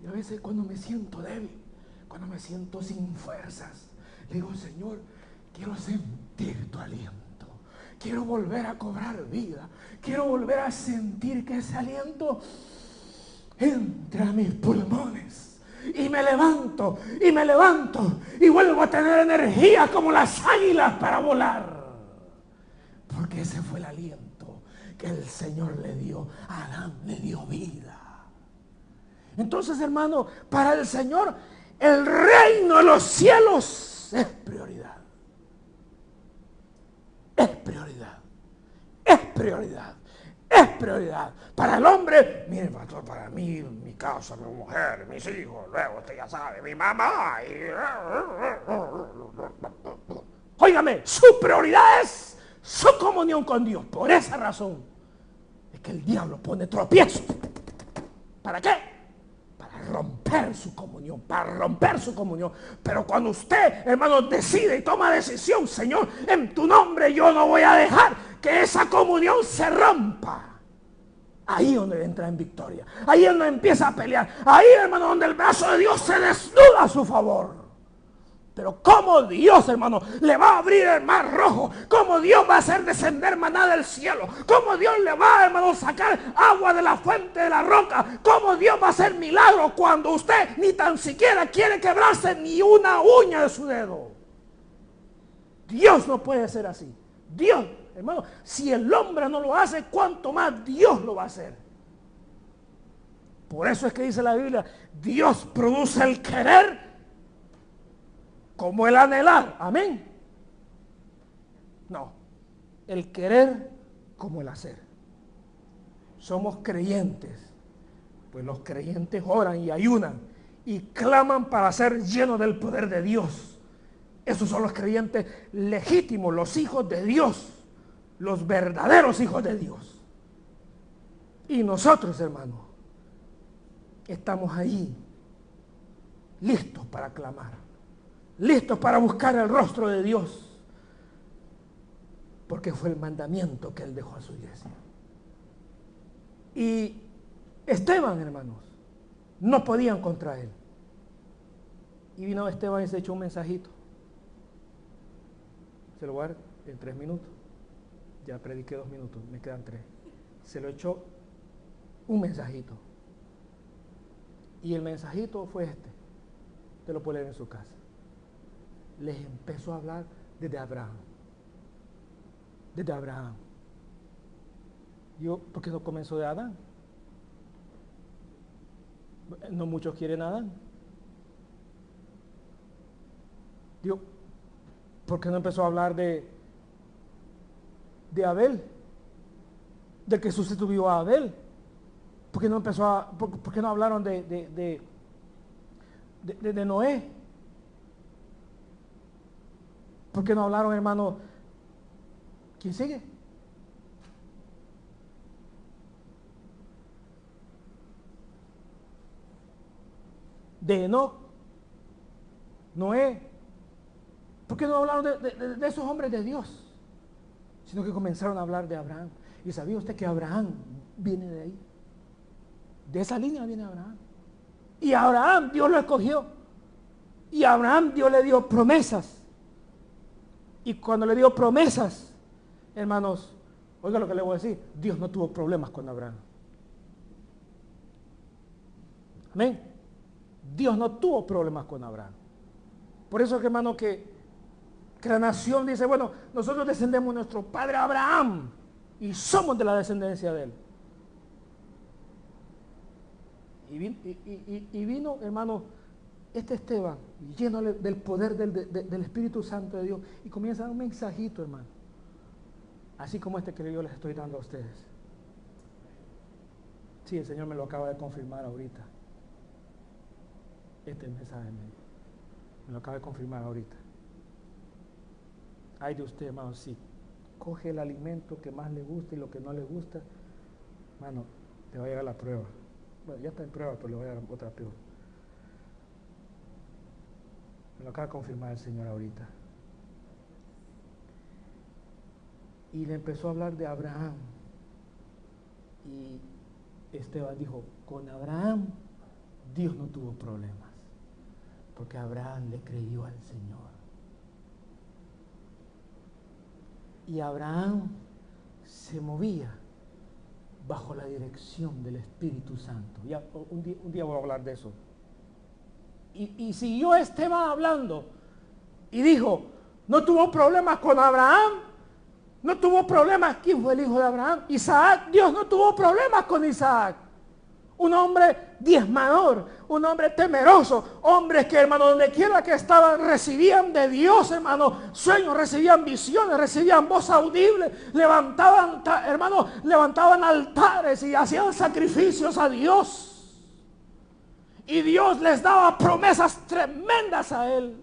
Y a veces cuando me siento débil, cuando me siento sin fuerzas, le digo, Señor, quiero sentir tu aliento. Quiero volver a cobrar vida. Quiero volver a sentir que ese aliento entra a mis pulmones. Y me levanto, y vuelvo a tener energía como las águilas para volar. Porque ese fue el aliento que el Señor le dio a Adán, le dio vida. Entonces, hermano, para el Señor, el reino de los cielos es prioridad. Es prioridad. Es prioridad. Es prioridad. Para el hombre, mire, pastor, para mí, mi casa, mi mujer, mis hijos, luego usted ya sabe, mi mamá. Óigame, su prioridad es su comunión con Dios. Por esa razón es que el diablo pone tropiezo. ¿Para qué? Para romper su comunión, Pero cuando usted, hermano, decide y toma decisión, Señor, en tu nombre yo no voy a dejar que esa comunión se rompa. Ahí es donde entra en victoria. Ahí es donde empieza a pelear. Ahí, hermano, donde el brazo de Dios se desnuda a su favor. Pero cómo Dios, hermano, le va a abrir el mar rojo. Cómo Dios va a hacer descender maná del cielo. Cómo Dios le va, hermano, a sacar agua de la fuente de la roca. Cómo Dios va a hacer milagros cuando usted ni tan siquiera quiere quebrarse ni una uña de su dedo. Dios no puede ser así. Dios, hermano, si el hombre no lo hace, ¿cuánto más Dios lo va a hacer? Por eso es que dice la Biblia, Dios produce el querer como el anhelar. Amén. No, el querer como el hacer. Somos creyentes, pues los creyentes oran y ayunan y claman para ser llenos del poder de Dios. Esos son los creyentes legítimos, los hijos de Dios, los verdaderos hijos de Dios. Y nosotros, hermanos, estamos ahí, listos para clamar, listos para buscar el rostro de Dios, porque fue el mandamiento que Él dejó a su iglesia. Y Esteban, hermanos, no podían contra él. Y vino Esteban y se echó un mensajito. Se lo voy a dar en 3 minutos. Ya prediqué 2 minutos, me quedan 3. Se lo echó un mensajito. Y el mensajito fue este. Usted lo puede leer en su casa. Les empezó a hablar desde Abraham. Desde Abraham. Yo, ¿por qué no comenzó de Adán? No muchos quieren a Adán. Digo, ¿por qué no empezó a hablar de Abel? De que sustituyó a Abel. ¿Por qué no empezó a, por qué no hablaron de Noé? ¿Por qué no hablaron, hermano? ¿Quién sigue? De Enoc, Noé. ¿Por qué no hablaron de esos hombres de Dios? Sino que comenzaron a hablar de Abraham. ¿Y sabía usted que Abraham viene de ahí? De esa línea viene Abraham. Y a Abraham Dios lo escogió. Y a Abraham Dios le dio promesas. Y cuando le dio promesas, hermanos, oiga lo que le voy a decir, Dios no tuvo problemas con Abraham. Amén. Dios no tuvo problemas con Abraham. Por eso, hermano, que la nación dice, bueno, nosotros descendemos de nuestro padre Abraham y somos de la descendencia de él. Y vino, hermano, este Esteban, lleno del poder del Espíritu Santo de Dios, y comienza a dar un mensajito, hermano, así como este que yo les estoy dando a ustedes. Sí, el Señor me lo acaba de confirmar ahorita. Este mensaje me lo acaba de confirmar ahorita. Ay de usted, hermano, si coge el alimento que más le gusta y lo que no le gusta, hermano, le va a llegar la prueba. Bueno, ya está en prueba, pero le voy a dar otra peor. Me lo acaba de confirmar el Señor ahorita. Y le empezó a hablar de Abraham. Y Esteban dijo, con Abraham Dios no tuvo problemas, porque Abraham le creyó al Señor. Y Abraham se movía bajo la dirección del Espíritu Santo. Ya, un día voy a hablar de eso. Y siguió Esteban hablando y dijo, no tuvo problemas con Abraham, no tuvo problemas. ¿Quién fue el hijo de Abraham? Isaac. Dios no tuvo problemas con Isaac. Un hombre diezmador, un hombre temeroso, hombres que, hermano, donde quiera que estaban, recibían de Dios, hermano, sueños, recibían visiones, recibían voz audible, levantaban, hermano, levantaban altares y hacían sacrificios a Dios. Y Dios les daba promesas tremendas a él.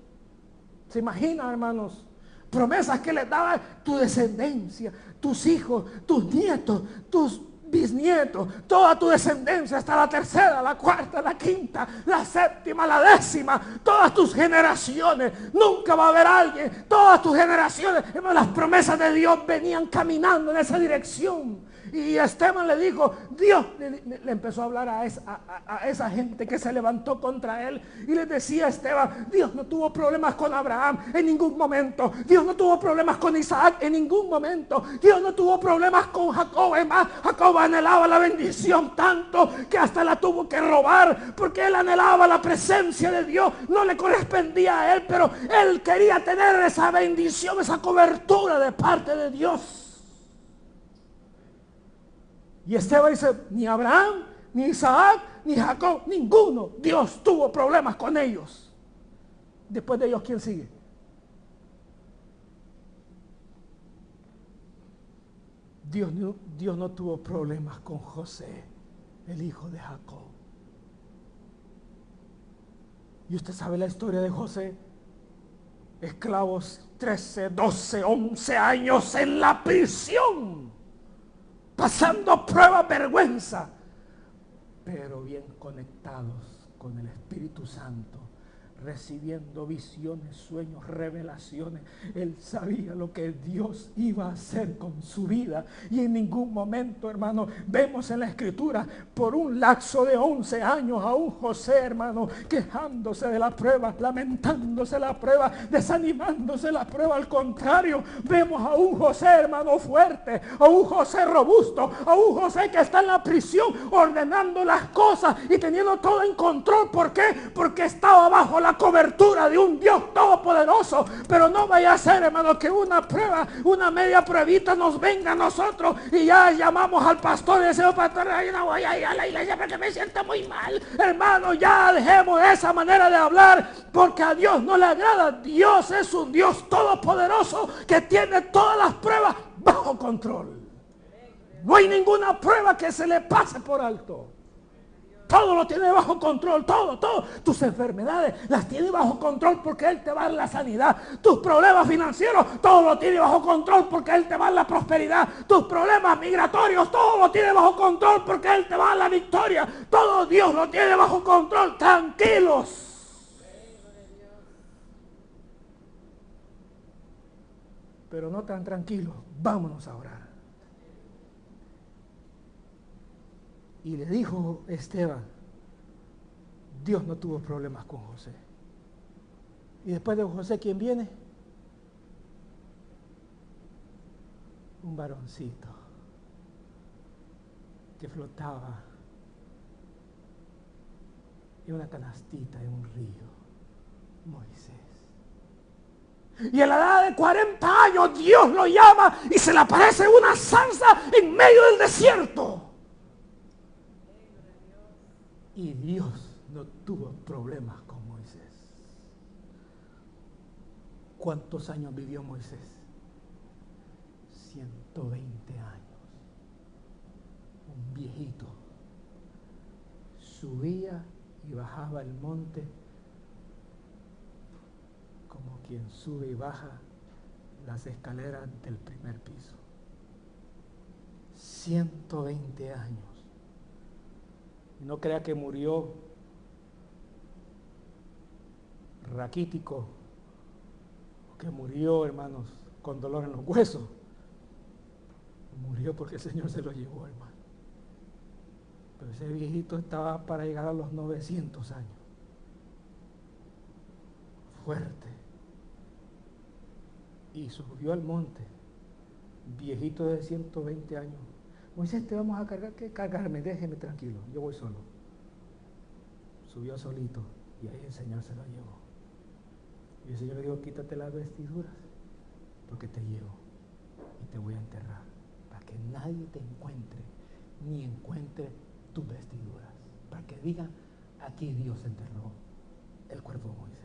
¿Se imaginan, hermanos? Promesas que les daba tu descendencia, tus hijos, tus nietos, tus bisnietos, toda tu descendencia, hasta la tercera, la cuarta, la quinta, la séptima, la décima, todas tus generaciones. Nunca va a haber alguien, todas tus generaciones. Hermano, las promesas de Dios venían caminando en esa dirección. Y Esteban le dijo, Dios le empezó a hablar a esa gente que se levantó contra él. Y le decía a Esteban, Dios no tuvo problemas con Abraham en ningún momento. Dios no tuvo problemas con Isaac en ningún momento. Dios no tuvo problemas con Jacob. Es más, Jacob anhelaba la bendición tanto que hasta la tuvo que robar, porque él anhelaba la presencia de Dios. No le correspondía a él, pero él quería tener esa bendición, esa cobertura de parte de Dios. Y Esteban dice, ni Abraham, ni Isaac, ni Jacob, ninguno. Dios tuvo problemas con ellos. Después de ellos, ¿quién sigue? Dios no tuvo problemas con José, el hijo de Jacob. Y usted sabe la historia de José. Esclavos 13, 12, 11 años en la prisión, pasando prueba, vergüenza, pero bien conectados con el Espíritu Santo, recibiendo visiones, sueños, revelaciones. Él sabía lo que Dios iba a hacer con su vida. Y en ningún momento, hermano, vemos en la Escritura, por un lapso de 11 años, a un José, hermano, quejándose de la prueba, lamentándose la prueba, desanimándose la prueba. Al contrario, vemos a un José, hermano, fuerte, a un José robusto, a un José que está en la prisión ordenando las cosas y teniendo todo en control. ¿Por qué? Porque estaba bajo la cobertura de un Dios todopoderoso. Pero no vaya a ser, hermano, que una prueba, una media pruebita nos venga a nosotros y ya llamamos al pastor y decimos, pastor, yo no voy a ir a la iglesia porque me siento muy mal. Hermano, ya dejemos esa manera de hablar, porque a Dios no le agrada. Dios es un Dios todopoderoso que tiene todas las pruebas bajo control. No hay ninguna prueba que se le pase por alto. Todo lo tiene bajo control, todo. Tus enfermedades las tiene bajo control porque Él te va a dar la sanidad. Tus problemas financieros, todo lo tiene bajo control porque Él te va a dar la prosperidad. Tus problemas migratorios, todo lo tiene bajo control porque Él te va a dar la victoria. Todo Dios lo tiene bajo control. Tranquilos. Pero no tan tranquilos. Vámonos a orar. Y le dijo Esteban, Dios no tuvo problemas con José. Y después de José, ¿quién viene? Un varoncito que flotaba en una canastita en un río, Moisés. Y a la edad de 40 años Dios lo llama y se le aparece una zarza en medio del desierto. Y Dios no tuvo problemas con Moisés. ¿Cuántos años vivió Moisés? 120 años. Un viejito. Subía y bajaba el monte como quien sube y baja las escaleras del primer piso. 120 años. Y no crea que murió raquítico, que murió, hermanos, con dolor en los huesos. Murió porque el Señor se lo llevó, hermano. Pero ese viejito estaba para llegar a los 900 años. Fuerte. Y subió al monte, viejito de 120 años. Moisés, te vamos a cargar. ¿Qué cargarme? Déjeme tranquilo, yo voy solo. Subió solito y ahí el Señor se lo llevó. Y el Señor le dijo, quítate las vestiduras porque te llevo y te voy a enterrar para que nadie te encuentre ni encuentre tus vestiduras, para que digan, aquí Dios enterró el cuerpo de Moisés.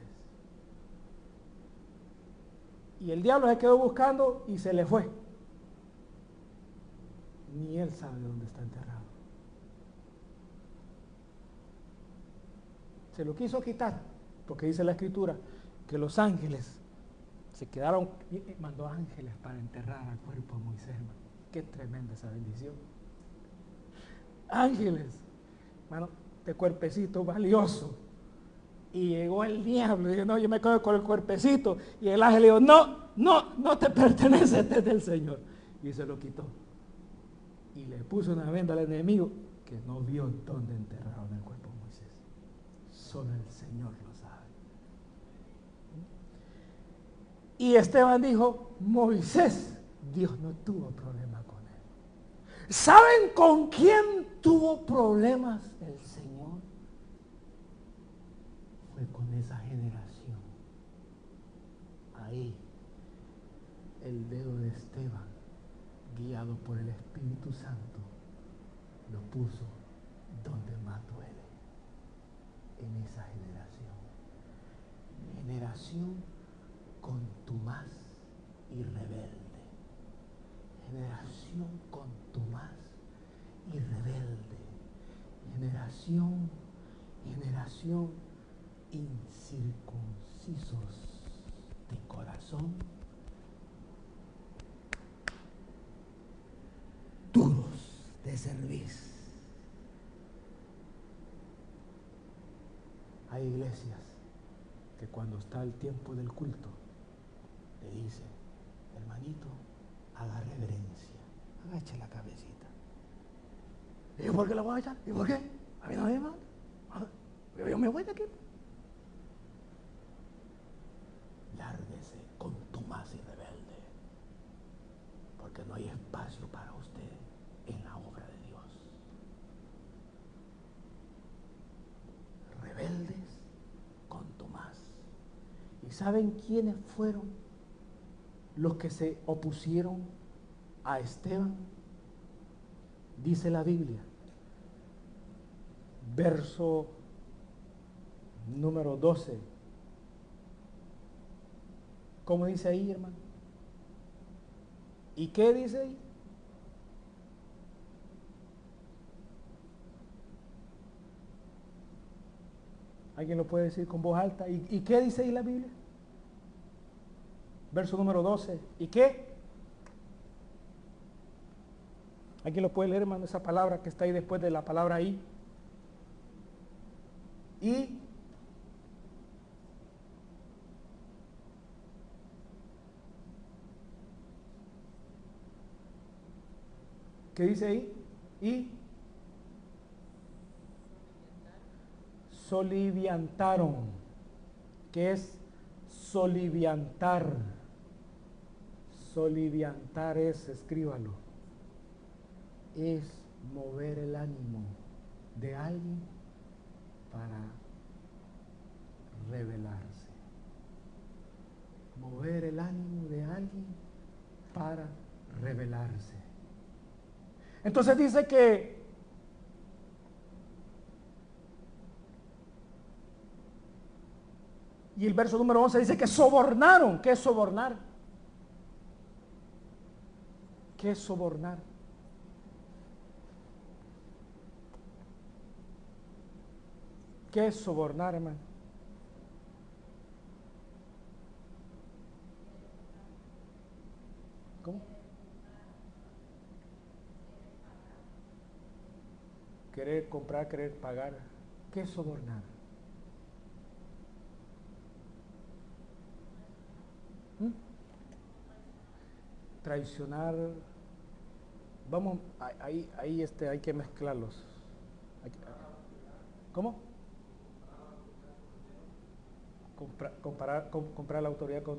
Y el diablo se quedó buscando y se le fue. Ni él sabe dónde está enterrado. Se lo quiso quitar, porque dice la Escritura que los ángeles se quedaron, y mandó ángeles para enterrar al cuerpo de Moisés, hermano. Qué tremenda esa bendición. Ángeles, hermano, de cuerpecito valioso. Y llegó el diablo y dijo, no, yo me quedo con el cuerpecito. Y el ángel le dijo, no te pertenece, este es del Señor. Y se lo quitó. Y le puso una venda al enemigo que no vio dónde enterraron el cuerpo de Moisés. Solo el Señor lo sabe. Y Esteban dijo, Moisés, Dios no tuvo problema con él. ¿Saben con quién tuvo problemas el Señor? Fue con esa generación. Ahí, el dedo de Esteban, guiado por el Espíritu Santo, lo puso donde más duele, en esa generación. Generación contumaz y rebelde. Generación contumaz y rebelde. Generación incircuncisos de corazón, duros de cerviz. Hay iglesias que cuando está el tiempo del culto le dicen, hermanito, haga reverencia, agache la cabecita. ¿Y yo por qué la voy a agachar? ¿Y por qué? A mí no me manda. Yo me voy de aquí. Lárguese contumaz y rebelde, porque no hay espacio para usted en la obra de Dios. Rebeldes, contumaz. ¿Y saben quiénes fueron los que se opusieron a Esteban? Dice la Biblia, verso número 12. ¿Cómo dice ahí, hermano? ¿Y qué dice ahí? ¿Alguien lo puede decir con voz alta? ¿Y qué dice ahí la Biblia? Verso número 12. ¿Y qué? ¿Alguien lo puede leer, hermano? Esa palabra que está ahí después de la palabra ahí. Y ¿qué dice ahí? Y soliviantaron. ¿Qué es soliviantar? Soliviantar es, escríbalo, es mover el ánimo de alguien para rebelarse. Mover el ánimo de alguien para rebelarse. Entonces dice que y el verso número 11 dice que sobornaron. ¿Qué es sobornar? ¿Qué es sobornar? ¿Qué es sobornar, hermano? ¿Cómo? Querer comprar, querer pagar. ¿Qué es sobornar? Traicionar. Vamos, ahí hay que mezclarlos. ¿Cómo? Comprar la autoridad con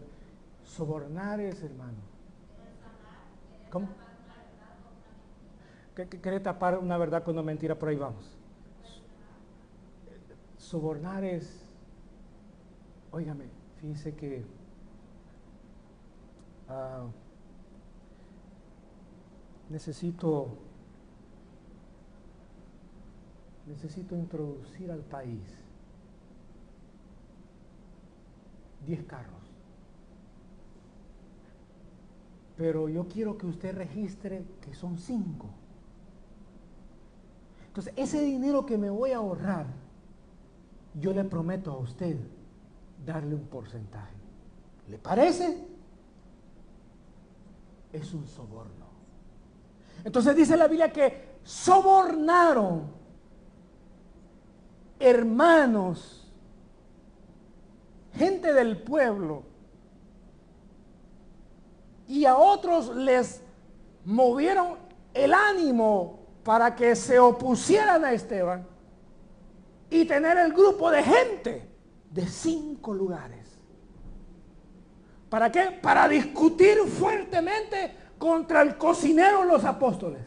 sobornar es, hermano. ¿Cómo? Querer tapar una verdad con una mentira, por ahí vamos. Sobornar es, óigame, fíjense que necesito introducir al país 10 carros. Pero yo quiero que usted registre que son 5. Entonces, ese dinero que me voy a ahorrar, yo le prometo a usted darle un porcentaje. ¿Le parece? Es un soborno. Entonces dice la Biblia que sobornaron hermanos, gente del pueblo, y a otros les movieron el ánimo para que se opusieran a Esteban y tener el grupo de gente de 5 lugares. ¿Para qué? Para discutir fuertemente contra el cocinero de los apóstoles,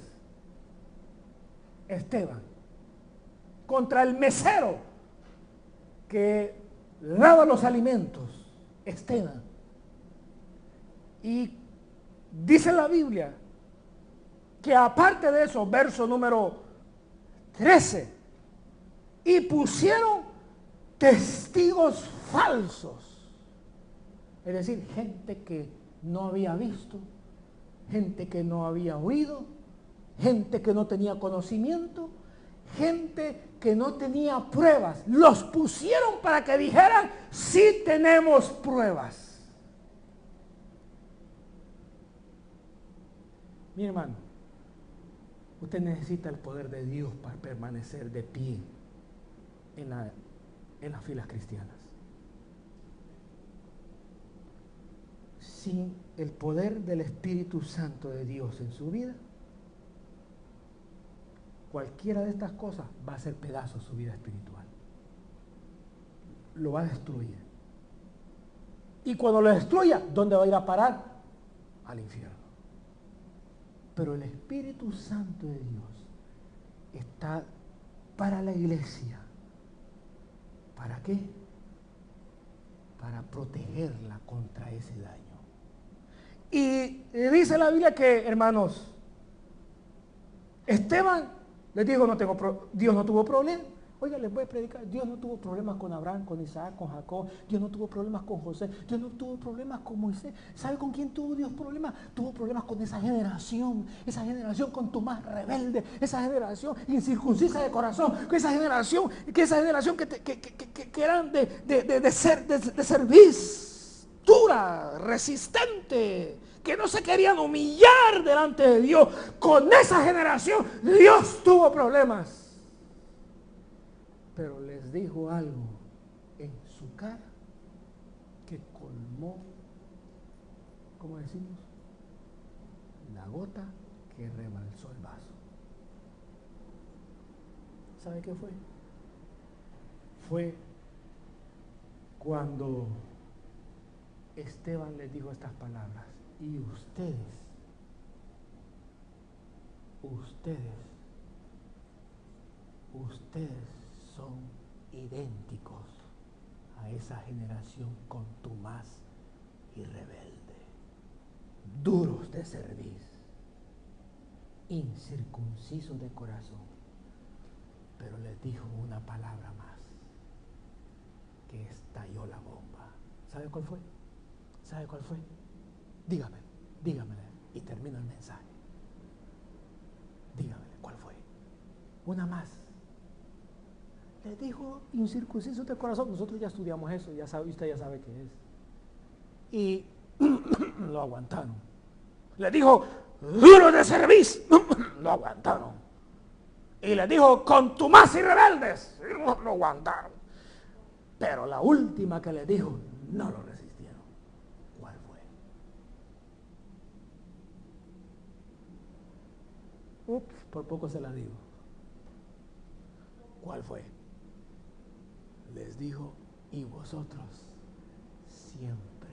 Esteban, contra el mesero que lava los alimentos, Esteban. Y dice la Biblia que aparte de eso, verso número 13, y pusieron testigos falsos, es decir, gente que no había visto, gente que no había oído, gente que no tenía conocimiento, gente que no tenía pruebas. Los pusieron para que dijeran, sí tenemos pruebas. Mi hermano, usted necesita el poder de Dios para permanecer de pie en las filas cristianas. Sin el poder del Espíritu Santo de Dios en su vida, cualquiera de estas cosas va a hacer pedazos su vida espiritual. Lo va a destruir. Y cuando lo destruya, ¿dónde va a ir a parar? Al infierno. Pero el Espíritu Santo de Dios está para la iglesia. ¿Para qué? Para protegerla contra ese daño. Y dice la Biblia que, hermanos, Esteban les dijo, Dios no tuvo problema. Oiga, les voy a predicar. Dios no tuvo problemas con Abraham, con Isaac, con Jacob. Dios no tuvo problemas con José. Dios no tuvo problemas con Moisés. ¿Sabe con quién tuvo Dios problemas? Tuvo problemas con esa generación con tu más rebelde, esa generación incircuncisa de corazón, esa generación que eran de servicio, dura, resistente, que no se querían humillar delante de Dios. Con esa generación Dios tuvo problemas. Pero les dijo algo en su cara que colmó, ¿cómo decimos? La gota que rebalsó el vaso. ¿Sabe qué fue? Fue cuando Esteban les dijo estas palabras: y ustedes son idénticos a esa generación contumaz y rebelde, duros de servir, incircuncisos de corazón. Pero les dijo una palabra más, que estalló la bomba. ¿Sabe cuál fue? ¿Sabe cuál fue? Dígamele, y termino el mensaje. Dígamele, ¿cuál fue? Una más. Le dijo incircuncisos de corazón. Nosotros ya estudiamos eso, usted ya sabe qué es. Y lo aguantaron. Le dijo duro de servicio. Lo aguantaron. Y le dijo contumaz y rebeldes. Lo aguantaron. Pero la última que le dijo, no lo resistieron. ¿Cuál fue? Ups, por poco se la digo. ¿Cuál fue? Les dijo, y vosotros siempre,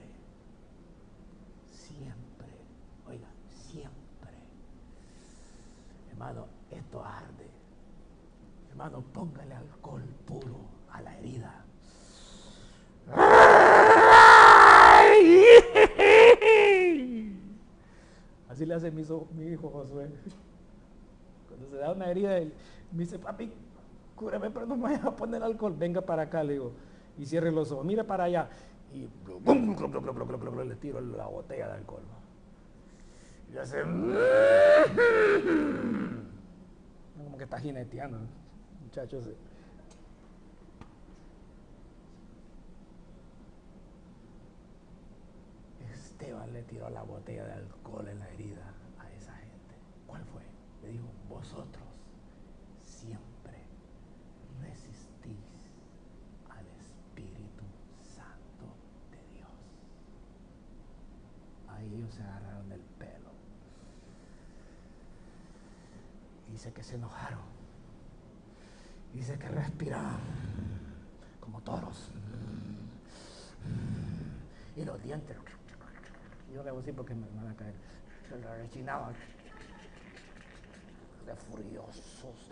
oiga, siempre. Hermano, esto arde. Hermano, póngale alcohol puro a la herida. Así le hace mi hijo Josué. Cuando se da una herida, él me dice, papi, cúrame, pero no me vayas a poner alcohol. Venga para acá, le digo, y cierre los ojos, mira para allá. Y le tiro la botella de alcohol. Y hace como que está jineteando, muchachos. Esteban le tiró la botella de alcohol en la herida a esa gente. ¿Cuál fue? Le dijo, vosotros siempre resistís al Espíritu Santo de Dios. Ahí ellos se agarraron el pelo. Dice que se enojaron. Dice que respiraban como toros. Y los dientes. Yo le voy a decir porque me van a caer. Se le rechinaban. De furiosos.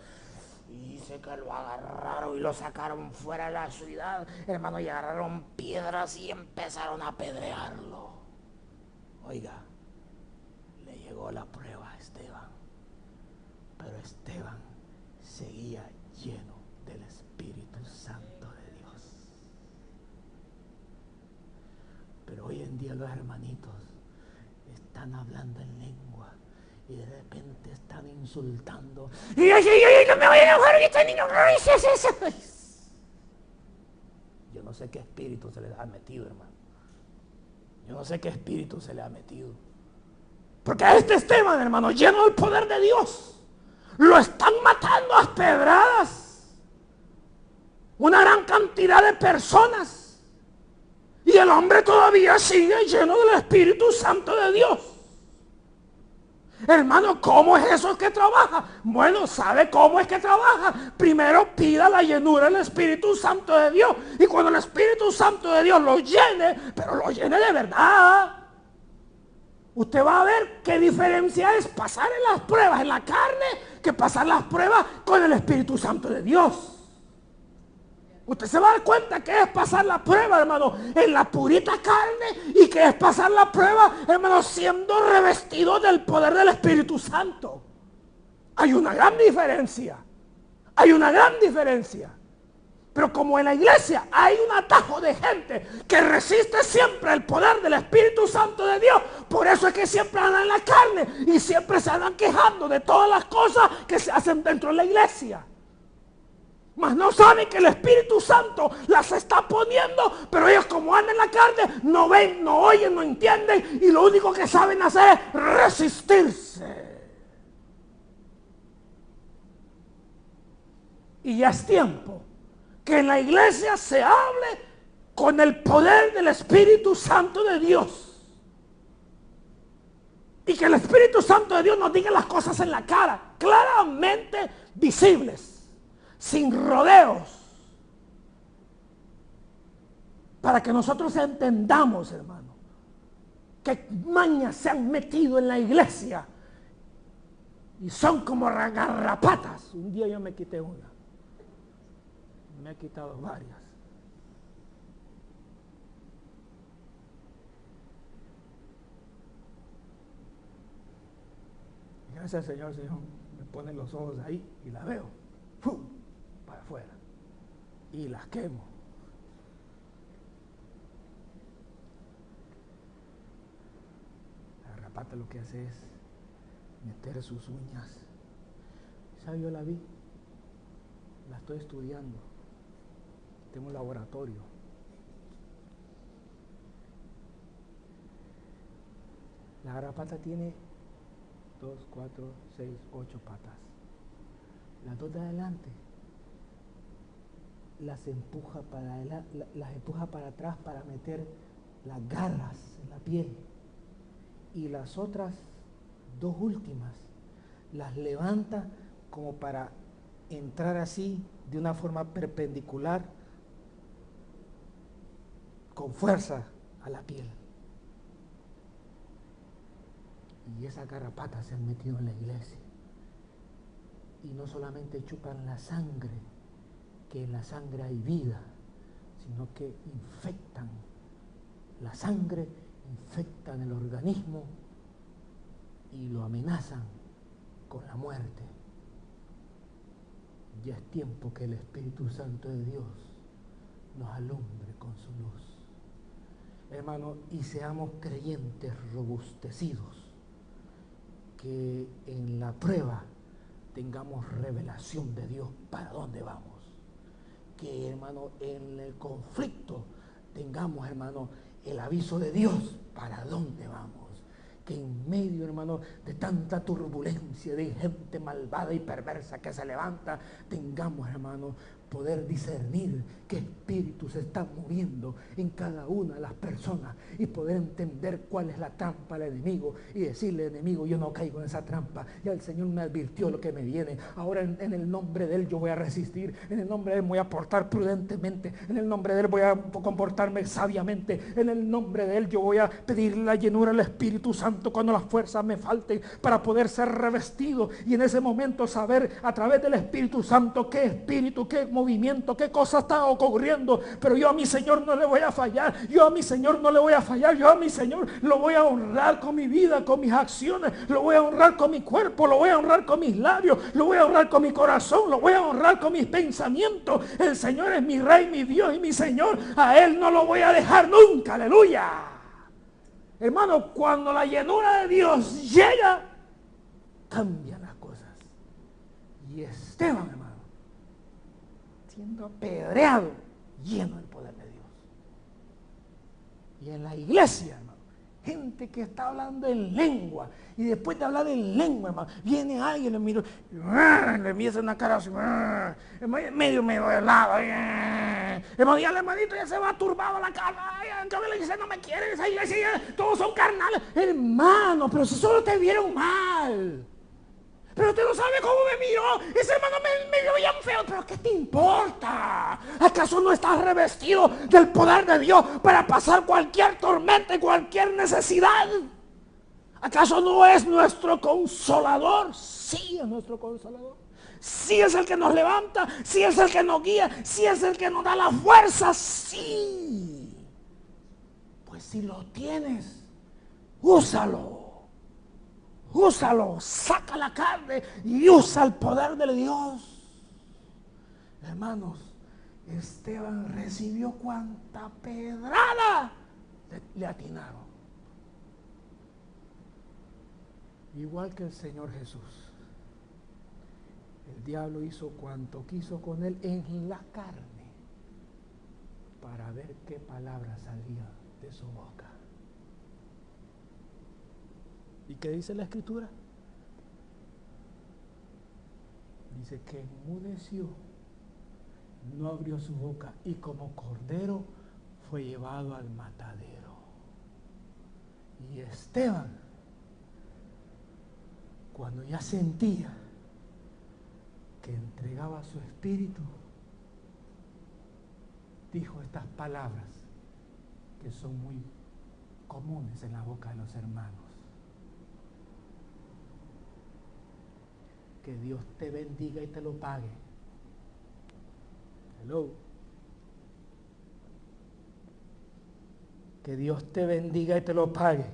Y dice que lo agarraron y lo sacaron fuera de la ciudad, hermano, y agarraron piedras y empezaron a apedrearlo. Oiga, le llegó la prueba a Esteban, pero Esteban seguía lleno del Espíritu Santo de Dios. Pero hoy en día los hermanitos están hablando en lengua y de repente están insultando. Y no me voy a enojar, que este niño. Yo no sé qué espíritu se les ha metido, hermano. Yo no sé qué espíritu se le ha metido. Porque a este Esteban, hermano, lleno del poder de Dios, lo están matando a pedradas. Una gran cantidad de personas. Y el hombre todavía sigue lleno del Espíritu Santo de Dios. Hermano, ¿cómo es eso que trabaja? Bueno, ¿sabe cómo es que trabaja? Primero pida la llenura del Espíritu Santo de Dios. Y cuando el Espíritu Santo de Dios lo llene, pero lo llene de verdad, usted va a ver qué diferencia es pasar en las pruebas en la carne que pasar las pruebas con el Espíritu Santo de Dios. Usted se va a dar cuenta que es pasar la prueba, hermano, en la purita carne, y que es pasar la prueba, hermano, siendo revestido del poder del Espíritu Santo. Hay una gran diferencia. Hay una gran diferencia. Pero como en la iglesia hay un atajo de gente que resiste siempre el poder del Espíritu Santo de Dios, por eso es que siempre andan en la carne y siempre se andan quejando de todas las cosas que se hacen dentro de la iglesia. Mas no saben que el Espíritu Santo las está poniendo, pero ellos como andan en la carne, no ven, no oyen, no entienden, y lo único que saben hacer es resistirse. Y ya es tiempo que en la iglesia se hable con el poder del Espíritu Santo de Dios. Y que el Espíritu Santo de Dios nos diga las cosas en la cara, claramente visibles, sin rodeos. Para que nosotros entendamos, hermano, que mañas se han metido en la iglesia y son como garrapatas. Un día yo me quité una. Me he quitado varias. Gracias al Señor, me pone los ojos ahí y la veo. ¡Pum! Para afuera. Y las quemo. La garrapata lo que hace es meter sus uñas. ¿Sabe? Yo la vi. La estoy estudiando. Tengo un laboratorio. La garrapata tiene 2, 4, 6, 8 patas. Las dos de adelante las empuja para atrás para meter las garras en la piel. Y las otras dos últimas las levanta como para entrar así de una forma perpendicular con fuerza a la piel. Y esas garrapatas se han metido en la iglesia. Y no solamente chupan la sangre, que en la sangre hay vida, sino que infectan la sangre, infectan el organismo y lo amenazan con la muerte. Ya es tiempo que el Espíritu Santo de Dios nos alumbre con su luz. Hermano, y seamos creyentes robustecidos, que en la prueba tengamos revelación de Dios para dónde vamos. Que, hermano, en el conflicto tengamos, hermano, el aviso de Dios para dónde vamos. Que en medio, hermano, de tanta turbulencia, de gente malvada y perversa que se levanta, tengamos, hermano, poder discernir qué espíritu se está moviendo en cada una de las personas y poder entender cuál es la trampa del enemigo y decirle: enemigo, yo no caigo en esa trampa, ya el Señor me advirtió lo que me viene, ahora en el nombre de Él yo voy a resistir, en el nombre de Él voy a portar prudentemente, en el nombre de Él voy a comportarme sabiamente, en el nombre de Él yo voy a pedir la llenura del Espíritu Santo cuando las fuerzas me falten para poder ser revestido y en ese momento saber a través del Espíritu Santo qué espíritu, qué movimiento, qué cosa está ocurriendo. Pero yo a mi Señor no le voy a fallar, yo a mi Señor no le voy a fallar, yo a mi Señor lo voy a honrar con mi vida, con mis acciones, lo voy a honrar con mi cuerpo, lo voy a honrar con mis labios, lo voy a honrar con mi corazón, lo voy a honrar con mis pensamientos. El Señor es mi Rey, mi Dios y mi Señor, a Él no lo voy a dejar nunca, aleluya. Hermano, cuando la llenura de Dios llega, cambian las cosas. Y Esteban, hermano, siendo apedreado, lleno del poder de Dios. Y en la iglesia, hermano, gente que está hablando en lengua, y después de hablar en lengua, hermano, viene alguien, le mira, le empieza una cara así, medio de lado, hermano, y el hermanito ya se va turbado a la cara, entonces le dice: no me quieren, esa iglesia, todos son carnales. Hermano, pero si solo te vieron mal. Pero usted no sabe cómo me miró. Ese hermano me vio bien feo. Pero ¿qué te importa? ¿Acaso no estás revestido del poder de Dios para pasar cualquier tormenta y cualquier necesidad? ¿Acaso no es nuestro consolador? Sí, es nuestro consolador. Sí, es el que nos levanta. Sí, es el que nos guía. Sí, es el que nos da la fuerza. Sí. Pues si lo tienes, úsalo. Úsalo, saca la carne y usa el poder de Dios. Hermanos, Esteban recibió cuanta pedrada le atinaron. Igual que el Señor Jesús. El diablo hizo cuanto quiso con él en la carne para ver qué palabra salía de su boca. ¿Y qué dice la Escritura? Dice que enmudeció, no abrió su boca y como cordero fue llevado al matadero. Y Esteban, cuando ya sentía que entregaba su espíritu, dijo estas palabras que son muy comunes en la boca de los hermanos. Que Dios te bendiga y te lo pague. Hello. Que Dios te bendiga y te lo pague.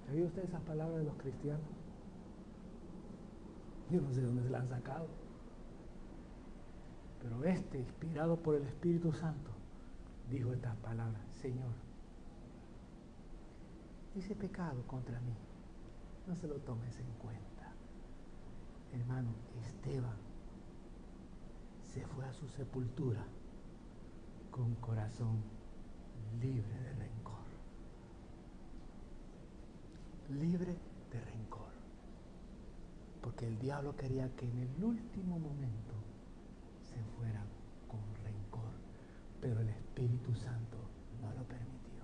¿Ha oído usted esas palabras de los cristianos? Yo no sé de dónde se las han sacado. Pero inspirado por el Espíritu Santo, dijo estas palabras: Señor, ese pecado contra mí, no se lo tomes en cuenta. Hermano, Esteban se fue a su sepultura con un corazón libre de rencor. Libre de rencor. Porque el diablo quería que en el último momento se fueran con rencor, pero el Espíritu Santo no lo permitió.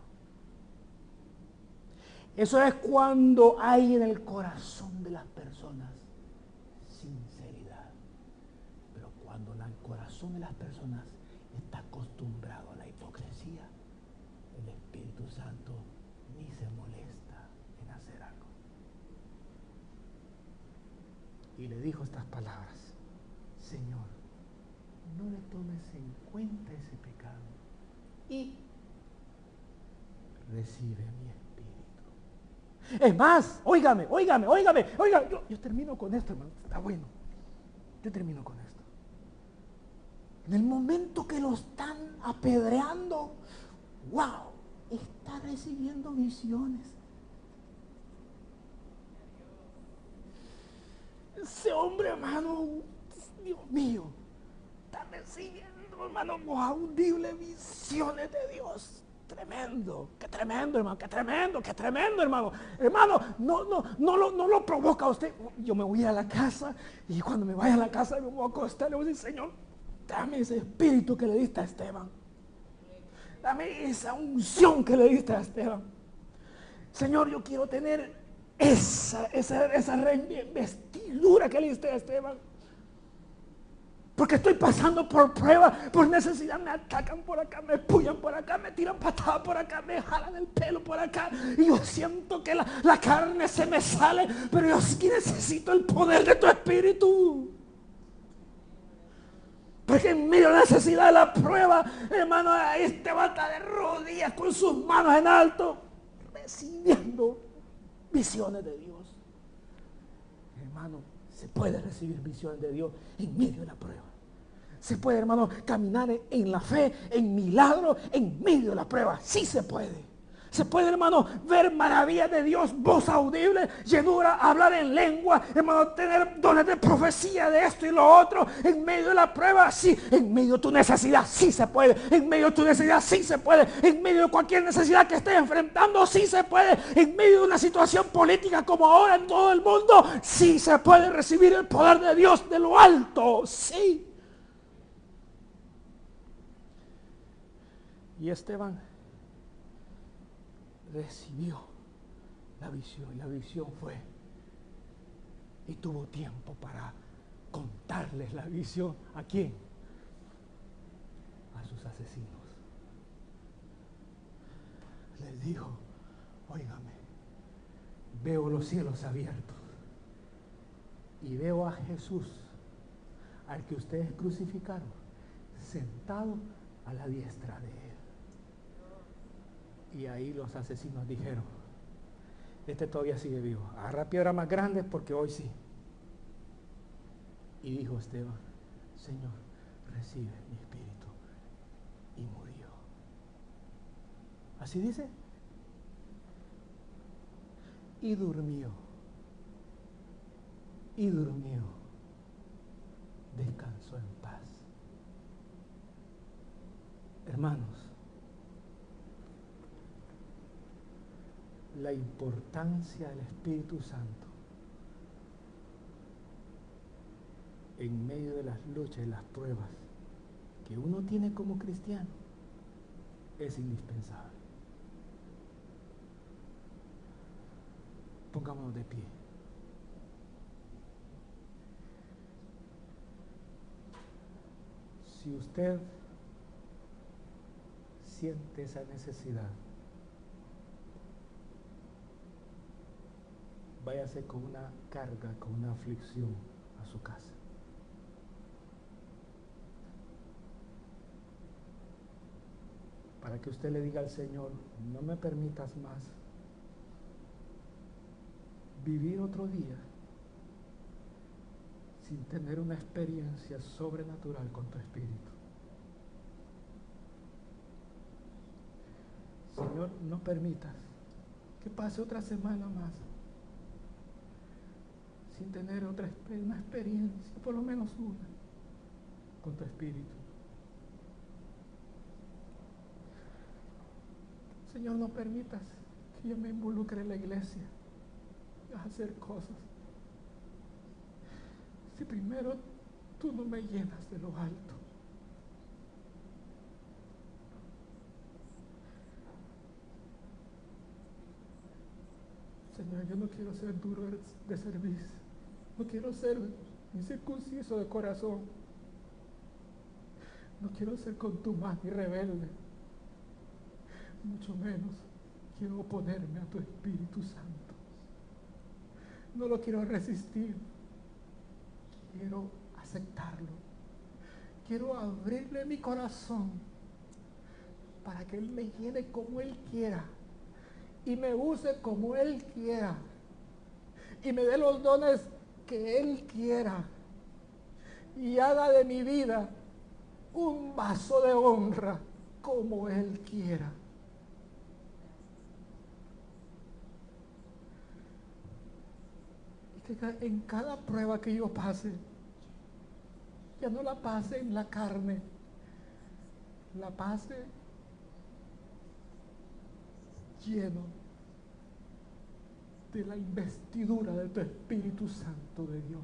Eso es cuando hay en el corazón de las personas sinceridad. Pero cuando el corazón de las personas está acostumbrado a la hipocresía, el Espíritu Santo ni se molesta en hacer algo. Y le dijo estas palabras: Señor, no le tomes en cuenta ese pecado y recibe mi espíritu. Es más, óigame, yo termino con esto, hermano, está bueno. Yo termino con esto. En el momento que lo están apedreando, wow, está recibiendo visiones. Ese hombre, hermano, Dios mío, está recibiendo, hermano, audibles visiones de Dios. Tremendo, qué tremendo, hermano, qué tremendo, hermano. Hermano, no lo provoca a usted. Yo me voy a la casa y cuando me vaya a la casa me voy a acostar y le voy a decir: Señor, dame ese espíritu que le diste a Esteban. Dame esa unción que le diste a Esteban. Señor, yo quiero tener esa vestidura que le diste a Esteban. Porque estoy pasando por prueba, por necesidad. Me atacan por acá, me empujan por acá, me tiran patadas por acá, me jalan el pelo por acá. Y yo siento que la carne se me sale. Pero yo sí necesito el poder de tu espíritu. Porque en medio de la necesidad de la prueba, hermano, este va a estar de rodillas con sus manos en alto, recibiendo visiones de Dios. Hermano, se puede recibir visiones de Dios en medio de la prueba. Se puede, hermano, caminar en la fe, en milagros, en medio de la prueba. Sí se puede. Se puede, hermano, ver maravillas de Dios, voz audible, llenura, hablar en lengua, hermano, tener dones de profecía de esto y lo otro, en medio de la prueba, sí, en medio de tu necesidad, sí se puede, en medio de tu necesidad, sí se puede, en medio de cualquier necesidad que estés enfrentando, sí se puede, en medio de una situación política como ahora en todo el mundo, sí se puede recibir el poder de Dios de lo alto, sí. Y Esteban recibió la visión, y la visión fue, y tuvo tiempo para contarles la visión. ¿A quién? A sus asesinos. Les dijo: óigame, veo los cielos abiertos y veo a Jesús, al que ustedes crucificaron, sentado a la diestra de él. Y ahí los asesinos dijeron: este todavía sigue vivo. Agarra piedras más grandes porque hoy sí. Y dijo Esteban, Señor, recibe mi espíritu. Y murió. ¿Así dice? Y durmió. Y durmió. Descansó en paz. Hermanos, la importancia del Espíritu Santo en medio de las luchas y las pruebas que uno tiene como cristiano es indispensable. Pongámonos de pie. Si usted siente esa necesidad, váyase con una carga, con una aflicción a su casa. Para que usted le diga al Señor, no me permitas más vivir otro día sin tener una experiencia sobrenatural con tu Espíritu. Señor, no permitas que pase otra semana más sin tener una experiencia, por lo menos una, con tu Espíritu. Señor, no permitas que yo me involucre en la iglesia a hacer cosas si primero tú no me llenas de lo alto. Señor, yo no quiero ser duro de servicio, no quiero ser incircunciso de corazón, no quiero ser contumaz ni rebelde, mucho menos quiero oponerme a tu Espíritu Santo. No lo quiero resistir, quiero aceptarlo, quiero abrirle mi corazón para que Él me llene como Él quiera y me use como Él quiera y me dé los dones que Él quiera y haga de mi vida un vaso de honra como Él quiera. Y que en cada prueba que yo pase, ya no la pase en la carne, la pase lleno de la investidura de tu Espíritu Santo de Dios.